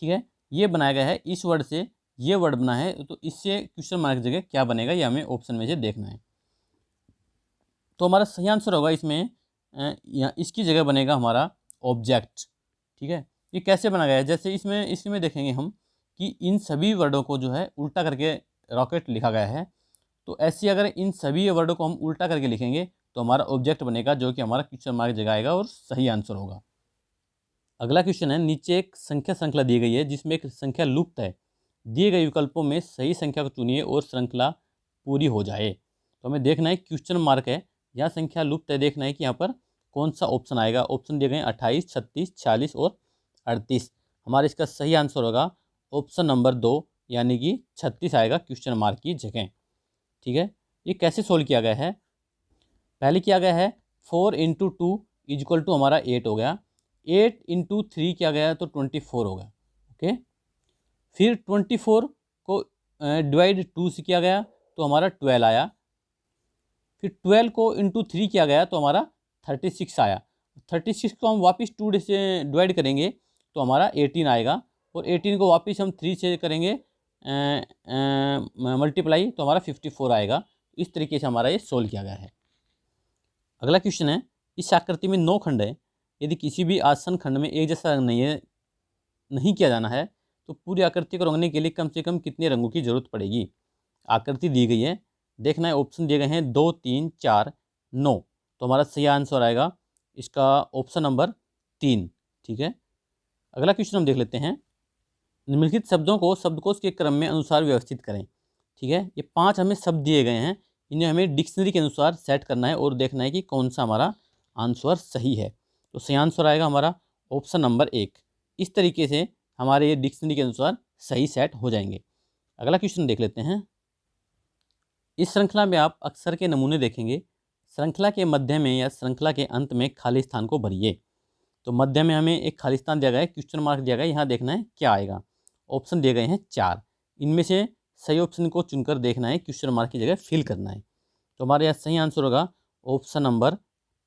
Speaker 1: ठीक है। ये बनाया गया है, इस वर्ड से ये वर्ड बना है, तो इससे क्वेश्चन मार्क की जगह क्या बनेगा ये हमें ऑप्शन में से देखना है। तो हमारा सही आंसर होगा इसमें इसकी जगह बनेगा हमारा ऑब्जेक्ट, ठीक है। ये कैसे बना गया है, जैसे इसमें देखेंगे हम कि इन सभी वर्डों को जो है उल्टा करके रॉकेट लिखा गया है। तो ऐसे अगर इन सभी वर्डों को हम उल्टा करके लिखेंगे तो हमारा ऑब्जेक्ट बनेगा, जो कि हमारा क्वेश्चन मार्क जगह आएगा और सही आंसर होगा। अगला क्वेश्चन है, नीचे एक संख्या श्रृंखला दी गई है जिसमें एक संख्या लुप्त है, दिए गए विकल्पों में सही संख्या को चुनिए और श्रृंखला पूरी हो जाए। तो हमें देखना है क्वेश्चन मार्क है, यहाँ संख्या लुप्त है, देखना है कि यहाँ पर कौन सा ऑप्शन आएगा। ऑप्शन दिए गए 28, 36, 46 और 38। हमारा इसका सही आंसर होगा ऑप्शन नंबर 2, यानी कि 36 आएगा क्वेश्चन मार्क की जगह, ठीक है। ये कैसे सोल्व किया गया है? पहले किया गया है 4 × 2 = हमारा 8 हो गया, 8 × 3 किया गया तो 24 हो गया, ओके। फिर 24 को डिवाइड 2 से किया गया तो हमारा 12 आया। फिर 12 को × 3 किया गया तो हमारा 36 आया। 36 को हम वापस 2 से डिवाइड करेंगे तो हमारा 18 आएगा, और 18 को वापस हम 3 से करेंगे मल्टीप्लाई तो हमारा 54 आएगा। इस तरीके से हमारा ये सोल्व किया गया है। अगला क्वेश्चन है, इस आकृति में 9 खंड है, यदि किसी भी आसन खंड में एक जैसा रंग नहीं किया जाना है तो पूरी आकृति को रंगने के लिए कम से कम कितने रंगों की जरूरत पड़ेगी। आकृति दी गई है, देखना है ऑप्शन दिए गए हैं 2, 3, 4, 9, तो हमारा सही आंसर आएगा इसका ऑप्शन नंबर 3। ठीक है, अगला क्वेश्चन हम देख लेते हैं। निम्नलिखित शब्दों को शब्दकोश के क्रम में अनुसार व्यवस्थित करें। ठीक है, ये 5 हमें शब्द दिए गए हैं, इन्हें हमें डिक्शनरी के अनुसार सेट करना है और देखना है कि कौन सा हमारा आंसर सही है। तो सही आंसर आएगा हमारा ऑप्शन नंबर 1। इस तरीके से हमारे ये डिक्शनरी के अनुसार सही सेट हो जाएंगे। अगला क्वेश्चन देख लेते हैं। इस श्रृंखला में आप अक्षर के नमूने देखेंगे। श्रृंखला के मध्य में या श्रृंखला के अंत में खाली स्थान को भरिए। तो मध्य में हमें एक खाली स्थान दिया गया है, क्वेश्चन मार्क दिया गया है, यहाँ देखना है क्या आएगा। ऑप्शन दिए गए हैं 4, इनमें से सही ऑप्शन को चुनकर देखना है, क्वेश्चन मार्क की जगह फिल करना है। तो हमारे यहाँ सही आंसर होगा ऑप्शन नंबर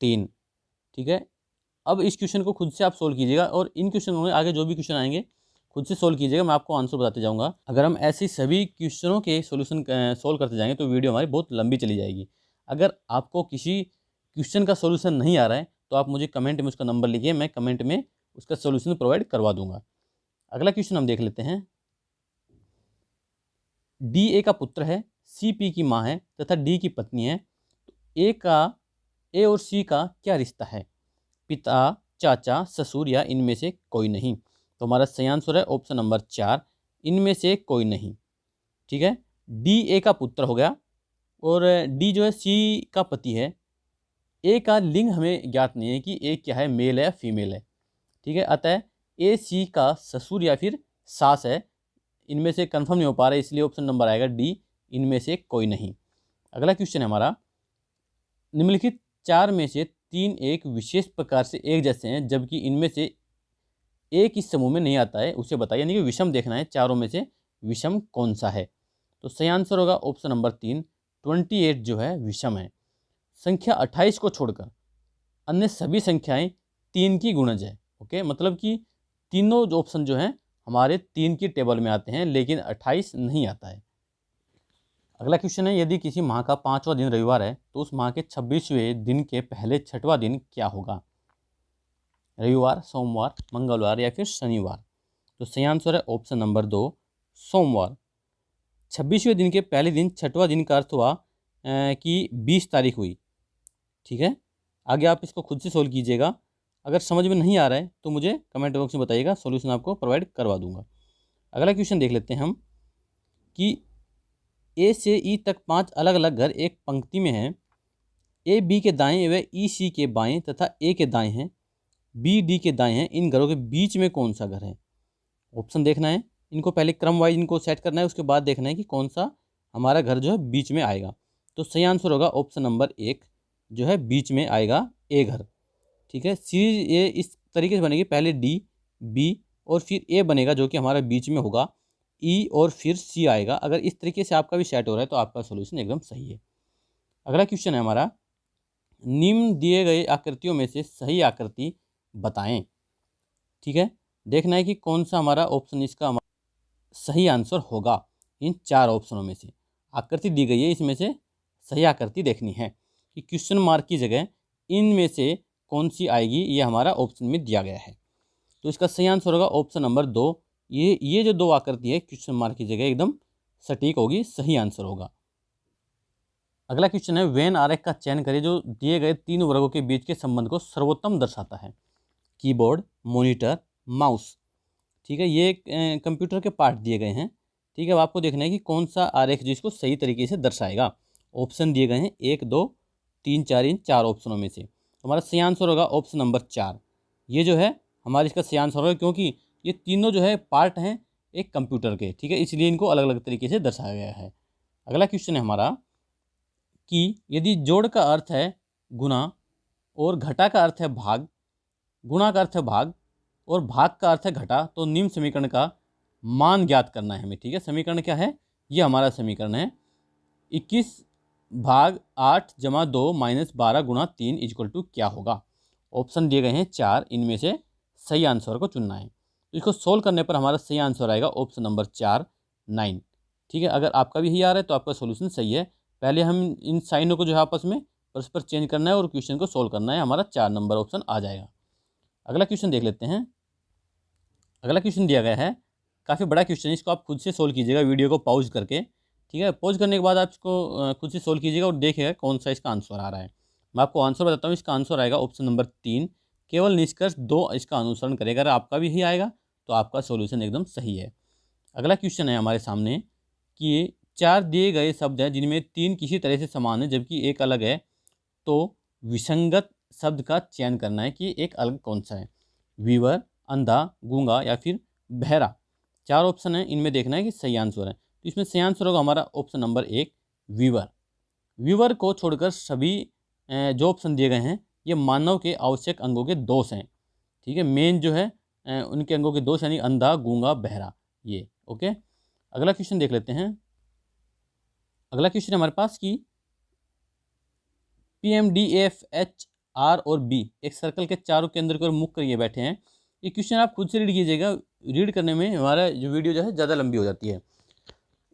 Speaker 1: 3। ठीक है, अब इस क्वेश्चन को खुद से आप सोल्व कीजिएगा और इन क्वेश्चनों में आगे जो भी क्वेश्चन आएंगे खुद से सोल्व कीजिएगा, मैं आपको आंसर बताते जाऊंगा। अगर हम ऐसे सभी क्वेश्चनों के सॉल्यूशन सोल्व करते जाएंगे तो वीडियो हमारी बहुत लंबी चली जाएगी। अगर आपको किसी क्वेश्चन का सॉल्यूशन नहीं आ रहा है तो आप मुझे कमेंट में उसका नंबर लिखिए, मैं कमेंट में उसका सॉल्यूशन प्रोवाइड करवा दूंगा। अगला क्वेश्चन हम देख लेते हैं। डी ए का पुत्र है, सी पी की माँ है तथा डी की पत्नी है, तो ए और सी का क्या रिश्ता है? पिता, चाचा, ससुर या इनमें से कोई नहीं। तो हमारा सही आंसर है ऑप्शन नंबर 4, इनमें से कोई नहीं। ठीक है, डी ए का पुत्र हो गया और डी जो है सी का पति है। ए का लिंग हमें ज्ञात नहीं है कि ए क्या है, मेल है या फीमेल है। ठीक है, अतः ए सी का ससुर या फिर सास है, इनमें से कंफर्म नहीं हो पा रहा है, इसलिए ऑप्शन नंबर आएगा डी, इनमें से कोई नहीं। अगला क्वेश्चन है हमारा, निम्नलिखित 4 में से 3 एक विशेष प्रकार से एक जैसे हैं जबकि इनमें से एक इस समूह में नहीं आता है, उसे बताइए। यानी कि विषम देखना है, चारों में से विषम कौन सा है। तो सही आंसर होगा ऑप्शन नंबर 3, 28 जो है विषम है। संख्या 28 को छोड़कर अन्य सभी संख्याएं 3 की गुणज है। ओके, मतलब कि तीनों जो ऑप्शन जो हैं हमारे 3 की टेबल में आते हैं, लेकिन 28 नहीं आता है। अगला क्वेश्चन है, यदि किसी माह का 5वां दिन रविवार है तो उस माह के 26वें दिन के पहले 6वां दिन क्या होगा? रविवार, सोमवार, मंगलवार या फिर शनिवार। तो सही आंसर है ऑप्शन नंबर 2, सोमवार। 26वें दिन के पहले दिन 6वां दिन का अर्थ हुआ कि 20 तारीख हुई। ठीक है, आगे आप इसको खुद से सोल्व कीजिएगा। अगर समझ में नहीं आ रहा है तो मुझे कमेंट बॉक्स में बताइएगा, सॉल्यूशन आपको प्रोवाइड करवा दूंगा। अगला क्वेश्चन देख लेते हैं हम कि ए से ई तक 5 अलग अलग घर एक पंक्ति में हैं। ए बी के दाएं व ई सी के बाएं तथा ए के दाएं हैं, बी डी के दाएं हैं। इन घरों के बीच में कौन सा घर है? ऑप्शन देखना है, इनको पहले क्रम वाइज इनको सेट करना है, उसके बाद देखना है कि कौन सा हमारा घर जो है बीच में आएगा। तो सही आंसर होगा ऑप्शन नंबर 1 जो है बीच में आएगा, ए घर। ठीक है, सीरीज ये इस तरीके से बनेगी, पहले डी, बी और फिर ए बनेगा जो कि हमारा बीच में होगा, ई और फिर सी आएगा। अगर इस तरीके से आपका भी सेट हो रहा है तो आपका सॉल्यूशन एकदम सही है। अगला क्वेश्चन है हमारा, निम्न दिए गए आकृतियों में से सही आकृति बताएं। ठीक है, देखना है कि कौन सा हमारा ऑप्शन इसका सही आंसर होगा। इन 4 ऑप्शनों में से आकृति दी गई है, इसमें से सही आकृति देखनी है कि क्वेश्चन मार्क की जगह इनमें से कौन सी आएगी, ये हमारा ऑप्शन में दिया गया है। तो इसका सही आंसर होगा ऑप्शन नंबर 2। ये जो 2 आकृति है क्वेश्चन मार्क की जगह एकदम सटीक होगी, सही आंसर होगा। अगला क्वेश्चन है, वेन आरेख का चयन करें जो दिए गए 3 वर्गों के बीच के संबंध को सर्वोत्तम दर्शाता है। Keyboard, monitor, mouse. ठीक है, ये कंप्यूटर के पार्ट दिए गए हैं। ठीक है, अब आपको देखना है कि कौन सा आरेख जिसको सही तरीके से दर्शाएगा। ऑप्शन दिए गए हैं 1, 2, 3, 4, इन 4 ऑप्शनों में से हमारा सही आंसर होगा ऑप्शन नंबर 4। ये जो है हमारा इसका सही आंसर होगा, क्योंकि ये तीनों जो है पार्ट हैं एक कंप्यूटर के। ठीक है, इसलिए इनको अलग अलग तरीके से दर्शाया गया है। अगला क्वेश्चन है हमारा कि यदि जोड़ का अर्थ है गुना और घटा का अर्थ है भाग, गुणा का अर्थ है भाग और भाग का अर्थ है घटा, तो निम्न समीकरण का मान ज्ञात करना है हमें। ठीक है, समीकरण क्या है? ये हमारा समीकरण है 21 भाग 8 जमा 2 माइनस 12 गुणा 3 इक्वल टू क्या होगा? ऑप्शन दिए गए हैं 4, इनमें से सही आंसर को चुनना है। तो इसको सोल्व करने पर हमारा सही आंसर आएगा ऑप्शन नंबर 4, 9। ठीक है, अगर आपका भी यही आ रहा है तो आपका सोल्यूशन सही है। पहले हम इन साइनों को जो है आपस में परस्पर चेंज करना है और क्वेश्चन को सोल्व करना है, हमारा 4 नंबर ऑप्शन आ जाएगा। अगला क्वेश्चन देख लेते हैं। अगला क्वेश्चन दिया गया है, काफ़ी बड़ा क्वेश्चन है, इसको आप खुद से सोल्व कीजिएगा वीडियो को पॉज करके। ठीक है, पॉज करने के बाद आप इसको खुद से सोल्व कीजिएगा और देखिएगा कौन सा इसका आंसर आ रहा है। मैं आपको आंसर बताता हूँ, इसका आंसर आएगा ऑप्शन नंबर 3, केवल निष्कर्ष 2 इसका अनुसरण करेगा। अगर आपका भी यही आएगा तो आपका सोल्यूशन एकदम सही है। अगला क्वेश्चन है हमारे सामने कि 4 दिए गए शब्द हैं जिनमें 3 किसी तरह से समान है जबकि एक अलग है, तो विसंगत शब्द का चयन करना है कि एक अलग कौन सा है। वीवर, अंधा, गूंगा या फिर बहरा, 4 ऑप्शन है, इनमें देखना है कि सही आंसर है। तो इसमें सही आंसर होगा हमारा ऑप्शन नंबर 1, वीवर। वीवर को छोड़कर सभी जो ऑप्शन दिए गए हैं ये मानव के आवश्यक अंगों के दोष हैं। ठीक है, मेन जो है उनके अंगों के दोष यानी अंधा, गूंगा, बहरा, ये ओके। अगला क्वेश्चन देख लेते हैं। अगला क्वेश्चन हमारे पास कि PMDFHR और B एक सर्कल के चारों केंद्र को मुख करिए बैठे हैं। ये क्वेश्चन आप खुद से रीड कीजिएगा, रीड करने में हमारा जो वीडियो जो है ज़्यादा लंबी हो जाती है।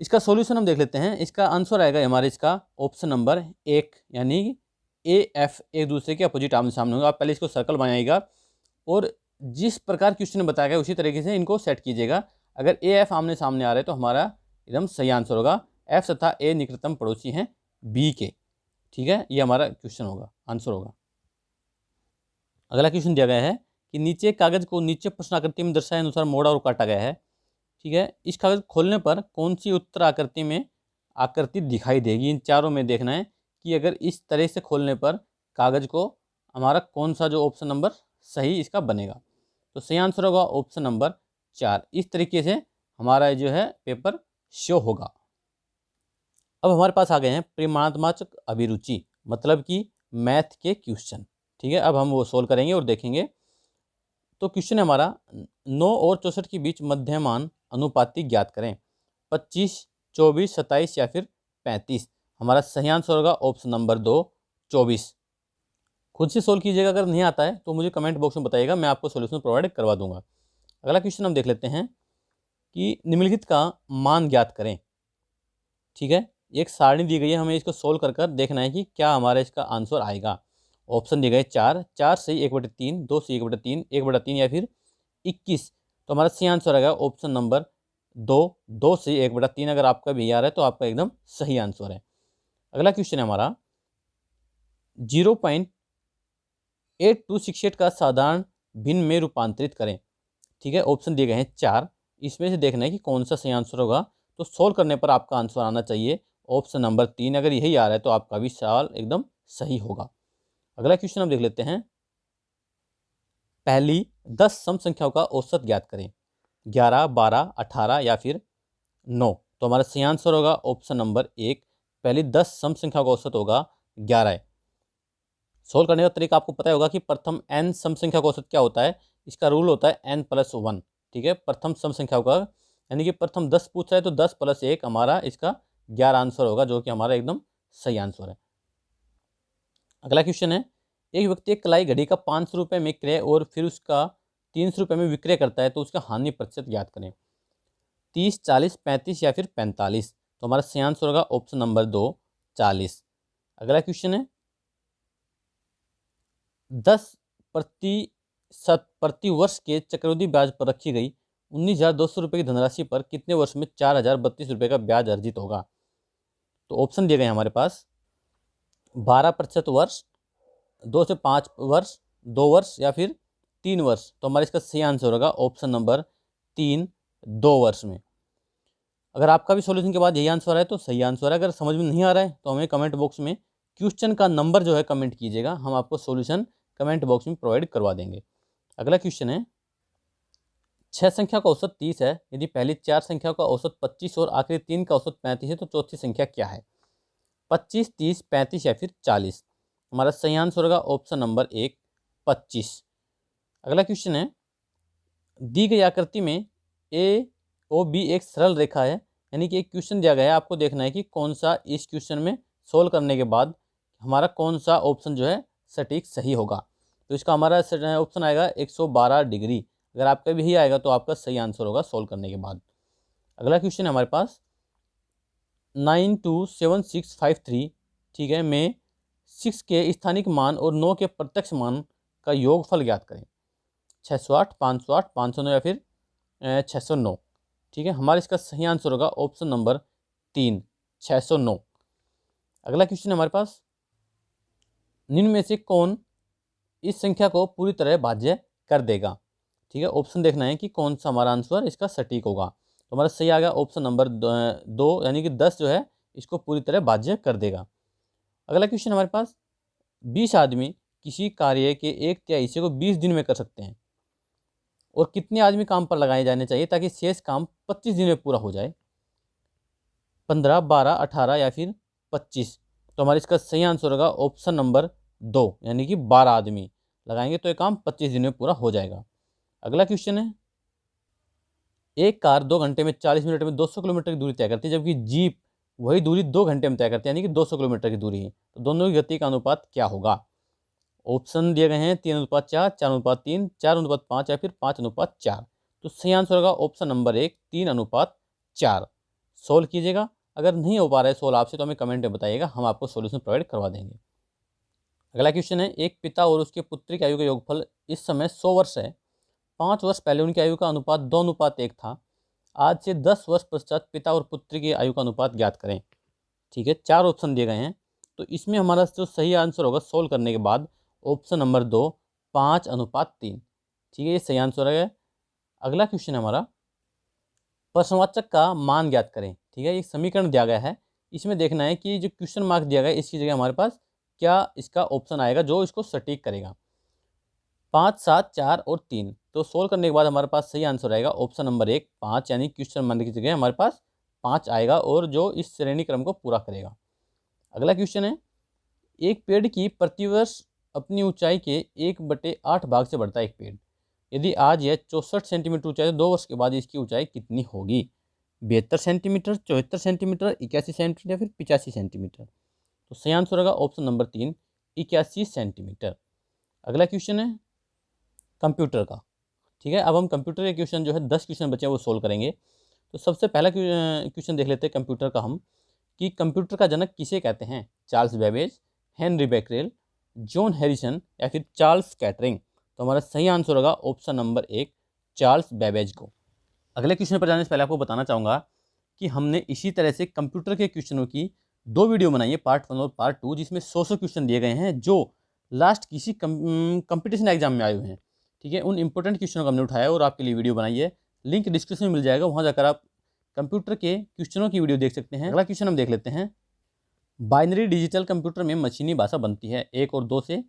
Speaker 1: इसका सॉल्यूशन हम देख लेते हैं। इसका आंसर आएगा हमारे इसका ऑप्शन नंबर 1 यानी AF एक दूसरे के अपोजिट आमने सामने होगा। आप पहले इसको सर्कल बनाइएगा और जिस प्रकार क्वेश्चन में बताया गया उसी तरीके से इनको सेट कीजिएगा। अगर AF आमने सामने आ रहे हैं तो हमारा एकदम सही आंसर होगा। F तथा A निकटतम पड़ोसी हैं B के। ठीक है, ये हमारा क्वेश्चन होगा, आंसर होगा। अगला क्वेश्चन दिया गया है कि नीचे कागज को नीचे प्रश्न आकृति में दर्शाए अनुसार मोड़ा और काटा गया है। ठीक है, इस कागज खोलने पर कौन सी उत्तर आकृति में आकृति दिखाई देगी। इन चारों में देखना है कि अगर इस तरह से खोलने पर कागज को हमारा कौन सा जो ऑप्शन नंबर सही इसका बनेगा। तो सही आंसर होगा ऑप्शन नंबर 4। इस तरीके से हमारा जो है पेपर शो होगा। अब हमारे पास आ गए हैं परिमाणात्मक अभिरुचि, मतलब कि मैथ के क्वेश्चन। ठीक है, अब हम वो सोल्व करेंगे और देखेंगे। तो क्वेश्चन है हमारा 9 और 64 के बीच मध्यमान अनुपाति ज्ञात करें। 25, 24, 27 या फिर 35। हमारा सही आंसर होगा ऑप्शन नंबर 2, 24। खुद से सोल्व कीजिएगा, अगर नहीं आता है तो मुझे कमेंट बॉक्स में बताइएगा, मैं आपको सोल्यूशन प्रोवाइड करवा दूंगा। अगला क्वेश्चन हम देख लेते हैं कि निम्नलिखित का मान ज्ञात करें। ठीक है, एक सारणी दी गई है, हमें इसको सोल्व कर कर देखना है कि क्या हमारा इसका आंसर आएगा। ऑप्शन दिए गए 4, 4 से 1/3, 2 से 1/3, 1/3 या फिर 21। तो हमारा सही आंसर आएगा ऑप्शन नंबर 2, 2 से 1/3। अगर आपका भी आ रहा है तो आपका एकदम सही आंसर है। अगला क्वेश्चन है हमारा 0.8268 का साधारण भिन्न में रूपांतरित करें। ठीक है, ऑप्शन दिए गए हैं 4, इसमें से देखना है कि कौन सा सही आंसर होगा। तो सोल्व करने पर आपका आंसर आना चाहिए ऑप्शन नंबर 3। अगर यही आ रहा है तो आपका भी सवाल एकदम सही होगा। अगला क्वेश्चन हम देख लेते हैं। पहली 10 सम संख्याओं का औसत ज्ञात करें। 11, 12, 18 या फिर 9। तो हमारा सही आंसर होगा ऑप्शन नंबर 1। पहली 10 सम संख्याओं का औसत होगा 11। सोल्व करने का तरीका आपको पता होगा कि प्रथम n सम संख्या का औसत क्या होता है। इसका रूल होता है n+1। ठीक है, प्रथम सम संख्याओं का यानी कि प्रथम 10 पूछ रहा है तो 10 + 1 हमारा इसका 11 आंसर होगा, जो कि हमारा एकदम सही आंसर है। अगला क्वेश्चन है, एक व्यक्ति एक कलाई घड़ी का 500 रुपये में क्रय और फिर उसका 300 रुपये में विक्रय करता है, तो उसका हानि प्रतिशत ज्ञात करें। 30, 40, 35 या फिर 45। तो हमारा सही आंसर होगा ऑप्शन नंबर 2, 40। अगला क्वेश्चन है 10% प्रति वर्ष के चक्रवृद्धि ब्याज पर रखी गई 19,200 रुपये की धनराशि पर कितने वर्ष में 4,032 रुपये का ब्याज अर्जित होगा। तो ऑप्शन दिए गए हमारे पास 12% वर्ष, 2 से 5 वर्ष, 2 वर्ष या फिर 3 वर्ष। तो हमारा इसका सही आंसर होगा ऑप्शन नंबर 3, 2 वर्ष में। अगर आपका भी सॉल्यूशन के बाद यही आंसर है तो सही आंसर है। अगर समझ में नहीं आ रहा है तो हमें कमेंट बॉक्स में क्वेश्चन का नंबर जो है कमेंट कीजिएगा, हम आपको सॉल्यूशन कमेंट बॉक्स में प्रोवाइड करवा देंगे। अगला क्वेश्चन है 6 संख्या का औसत 30 है, यदि पहली 4 संख्या का औसत 25 और आखिरी 3 का औसत 35 है तो चौथी संख्या क्या है। 25, 30, 35 या फिर 40। हमारा सही आंसर होगा ऑप्शन नंबर 1, 25। अगला क्वेश्चन है दी गई आकृति में AOB एक सरल रेखा है, यानी कि एक क्वेश्चन दिया गया है, आपको देखना है कि कौन सा इस क्वेश्चन में सोल्व करने के बाद हमारा कौन सा ऑप्शन जो है सटीक सही होगा। तो इसका हमारा ऑप्शन आएगा 112 डिग्री। अगर आपका भी यही आएगा तो आपका सही आंसर होगा सोल्व करने के बाद। अगला क्वेश्चन है हमारे पास 927653, ठीक है, में 6 के स्थानिक मान और 9 के प्रत्यक्ष मान का योगफल ज्ञात करें। 608, 508, 509 या फिर 609। ठीक है, हमारा इसका सही आंसर होगा ऑप्शन नंबर 3, 609। अगला क्वेश्चन है हमारे पास, निम्न में से कौन इस संख्या को पूरी तरह भाज्य कर देगा। ठीक है, ऑप्शन देखना है कि कौन सा हमारा आंसर इसका सटीक होगा। तो हमारा सही आ गया ऑप्शन नंबर 2, यानी कि 10 जो है इसको पूरी तरह भाज्य कर देगा। अगला क्वेश्चन हमारे पास, 20 आदमी किसी कार्य के 1/3 हिस्से को 20 दिन में कर सकते हैं और कितने आदमी काम पर लगाए जाने चाहिए ताकि शेष काम 25 दिन में पूरा हो जाए। 15, 12, 18 या फिर 25। तो हमारा इसका सही आंसर होगा ऑप्शन नंबर 2, यानी कि 12 आदमी लगाएंगे तो ये काम 25 दिन में पूरा हो जाएगा। अगला क्वेश्चन है, एक कार 2 घंटे में 40 मिनट में 200 किलोमीटर की दूरी तय करती है, जबकि जीप वही दूरी 2 घंटे में तय करती है, यानी कि 200 किलोमीटर की दूरी है। तो दोनों की गति का अनुपात क्या होगा। ऑप्शन दिए गए हैं 3:4, 4:3, 4:5 या फिर 5:4। तो सही आंसर होगा ऑप्शन नंबर 1, 3:4। सोल्व कीजिएगा। अगर नहीं हो पा रहा है सोल्व आपसे तो हमें कमेंट में बताइएगा, हम आपको सॉल्यूशन प्रोवाइड करवा देंगे। अगला क्वेश्चन है, एक पिता और उसके पुत्री की आयु का योगफल इस समय 100 वर्ष है। 5 वर्ष पहले उनकी आयु का अनुपात 2:1 था। आज से 10 वर्ष पश्चात पिता और पुत्री की आयु का अनुपात ज्ञात करें। ठीक है, 4 ऑप्शन दिए गए हैं। तो इसमें हमारा जो सही आंसर होगा सोल्व करने के बाद ऑप्शन नंबर 2, 5:3। ठीक है, ये सही आंसर है। अगला क्वेश्चन है हमारा, प्रश्नवाचक का मान ज्ञात करें। ठीक है, एक समीकरण दिया गया है, इसमें देखना है कि जो क्वेश्चन मार्क दिया गया है इसकी जगह हमारे पास क्या इसका ऑप्शन आएगा जो इसको सटीक करेगा। 5, 7, 4 और 3। तो सोल्व करने के बाद हमारे पास सही आंसर आएगा ऑप्शन नंबर 1, 5, यानी क्वेश्चन मार्क की जगह हमारे पास 5 आएगा और जो इस श्रेणी क्रम को पूरा करेगा। अगला क्वेश्चन है, एक पेड़ की प्रतिवर्ष अपनी ऊंचाई के 1/8 भाग से बढ़ता है एक पेड़। यदि आज यह 64 सेंटीमीटर ऊंचाई है तो 2 वर्ष के बाद इसकी ऊंचाई कितनी होगी। 72 सेंटीमीटर, 74 सेंटीमीटर, 81 सेंटीमीटर या फिर 85 सेंटीमीटर। तो सही आंसर होगा ऑप्शन नंबर 3, 81 सेंटीमीटर। अगला क्वेश्चन है कंप्यूटर का। ठीक है, अब हम कंप्यूटर के क्वेश्चन जो है 10 क्वेश्चन बचे हैं वो सोल्व करेंगे। तो सबसे पहला क्वेश्चन देख लेते हैं कंप्यूटर का हम, कि कंप्यूटर का जनक किसे कहते हैं। Charles Babbage, Henry Becquerel, John Harrison या फिर चार्ल्स कैटरिंग। तो हमारा सही आंसर होगा ऑप्शन नंबर 1, चार्ल्स बेबेज को। अगले क्वेश्चन पर जाने से पहले आपको बताना चाहूँगा कि हमने इसी तरह से कंप्यूटर के क्वेश्चनों की 2 वीडियो बनाई है, पार्ट 1 और पार्ट 2, जिसमें 100 क्वेश्चन दिए गए हैं जो लास्ट किसी कंपटीशन एग्जाम में आए हुए हैं। ठीक है, उन इंपॉर्टेंट क्वेश्चनों को हमने उठाया और आपके लिए वीडियो बनाई है। लिंक डिस्क्रिप्शन में मिल जाएगा, वहाँ जाकर आप कंप्यूटर के क्वेश्चनों की वीडियो देख सकते हैं। अगला क्वेश्चन हम देख लेते हैं, बाइनरी डिजिटल कंप्यूटर में मशीनी भाषा बनती है 1 और 2 से,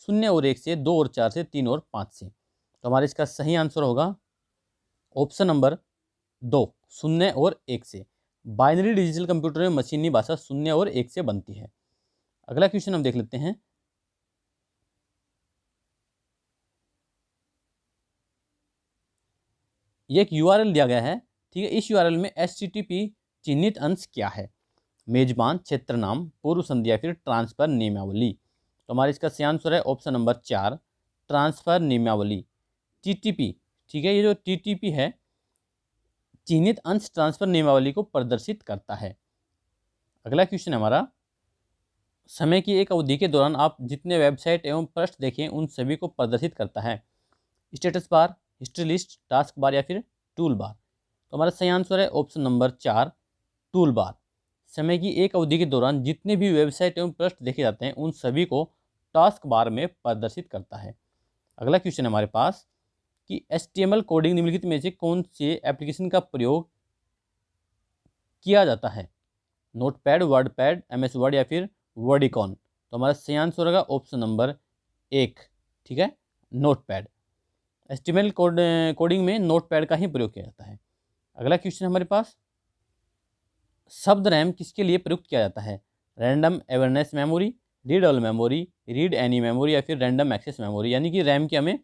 Speaker 1: 0 और 1 से, 2 और 4 से, 3 और 5 से। तो हमारा इसका सही आंसर होगा ऑप्शन नंबर 2, 0 और 1 से। बाइनरी डिजिटल कंप्यूटर में मशीनी भाषा 0 और 1 से बनती है। अगला क्वेश्चन हम देख लेते हैं, ये एक यूआरएल दिया गया है। ठीक है, इस यूआरएल में HTTP चिन्हित अंश क्या है। मेजबान, क्षेत्र नाम, पूर्व संध्या या फिर ट्रांसफर नियमावली। तो हमारा इसका सही आंसर है ऑप्शन नंबर 4, ट्रांसफर नियमावली, TTP। ठीक है, ये जो TTP है चिन्हित अंश ट्रांसफर नियमावली को प्रदर्शित करता है। अगला क्वेश्चन हमारा, समय की एक अवधि के दौरान आप जितने वेबसाइट एवं पृष्ठ देखें उन सभी को प्रदर्शित करता है। Status bar, history list, task bar या फिर टूल बार। तो हमारा सही आंसर है ऑप्शन नंबर 4, टूल बार। समय की एक अवधि के दौरान जितने भी वेबसाइट एवं पृष्ठ देखे जाते हैं उन सभी को टास्क बार में प्रदर्शित करता है। अगला क्वेश्चन हमारे पास, कि HTML कोडिंग निम्नलिखित में से कौन से एप्लीकेशन का प्रयोग किया जाता है। नोटपैड, वर्डपैड, MS वर्ड या फिर वर्डिकॉन। तो हमारा सही आंसर होगा ऑप्शन नंबर 1, ठीक है, नोटपैड। HTML कोडिंग में नोटपैड का ही प्रयोग किया जाता है। अगला क्वेश्चन हमारे पास, शब्द रैम किसके लिए प्रयुक्त किया जाता है। Random awareness memory, readable memory, read any memory या फिर रैंडम एक्सेस मेमोरी। यानी कि रैम की हमें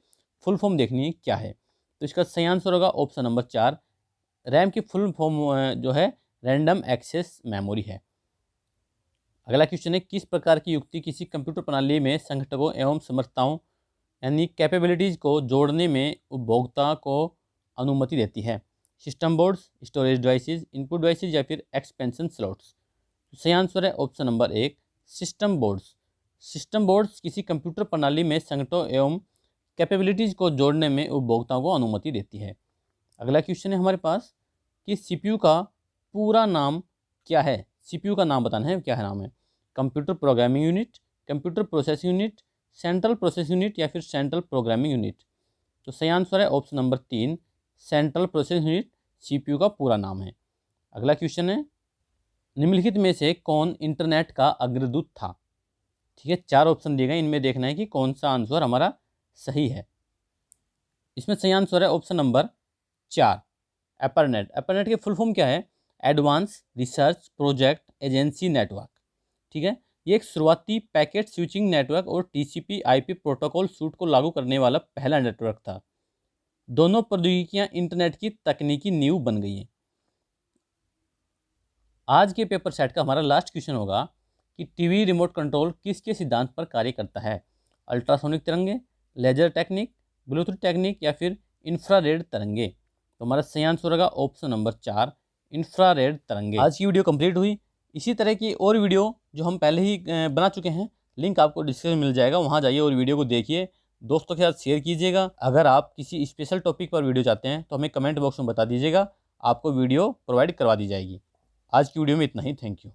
Speaker 1: फुल फॉर्म देखनी है क्या है। तो इसका सही आंसर होगा ऑप्शन नंबर 4, रैम की फुल फॉर्म जो है रैंडम एक्सेस मेमोरी है। अगला क्वेश्चन है, किस प्रकार की युक्ति किसी कंप्यूटर प्रणाली में संघटकों एवं समर्थताओं यानी कैपेबिलिटीज़ को जोड़ने में उपभोक्ता को अनुमति देती है। System boards, storage devices, input devices या फिर एक्सपेंशन स्लॉट्स। सही आंसर है option number 1 system boards. System boards किसी कंप्यूटर प्रणाली में संगठनों एवं कैपेबिलिटीज़ को जोड़ने में उपभोक्ताओं को अनुमति देती है। अगला क्वेश्चन है हमारे पास कि सीपीयू का पूरा नाम क्या है। सीपीयू का नाम बताना है, क्या है नाम है। Computer programming unit, computer processing unit, central processing unit या फिर सेंट्रल प्रोग्रामिंग यूनिट। तो सही आंसर है option number 3 central processing unit CPU का पूरा नाम है। अगला क्वेश्चन है निम्नलिखित में से कौन इंटरनेट का अग्रदूत था। ठीक है, 4 ऑप्शन दिए गए, इनमें देखना है कि कौन सा आंसर हमारा सही है। इसमें सही आंसर है ऑप्शन नंबर 4 एपरनेट। एपरनेट की फुल फॉर्म क्या है? Advance research project agency network. ठीक है, ये एक शुरुआती पैकेट स्विचिंग नेटवर्क और टीसीपी आईपी प्रोटोकॉल सूट को लागू करने वाला पहला नेटवर्क था। दोनों प्रौद्योगिकियां इंटरनेट की तकनीकी नींव बन गई हैं। आज के पेपर सेट का हमारा लास्ट क्वेश्चन होगा कि टीवी रिमोट कंट्रोल किसके सिद्धांत पर कार्य करता है। अल्ट्रासोनिक तरंगे, लेजर टेक्निक, ब्लूटूथ टेक्निक या फिर इंफ्रारेड तरंगे। तो हमारा सही आंसर होगा ऑप्शन नंबर 4 इंफ्रारेड तरंगे। आज की वीडियो कंप्लीट हुई। इसी तरह की और वीडियो जो हम पहले ही बना चुके हैं, लिंक आपको डिस्क्रिप्शन में मिल जाएगा, वहाँ जाइए और वीडियो को देखिए, दोस्तों के साथ शेयर कीजिएगा। अगर आप किसी स्पेशल टॉपिक पर वीडियो चाहते हैं तो हमें कमेंट बॉक्स में बता दीजिएगा, आपको वीडियो प्रोवाइड करवा दी जाएगी। आज की वीडियो में इतना ही। Thank you.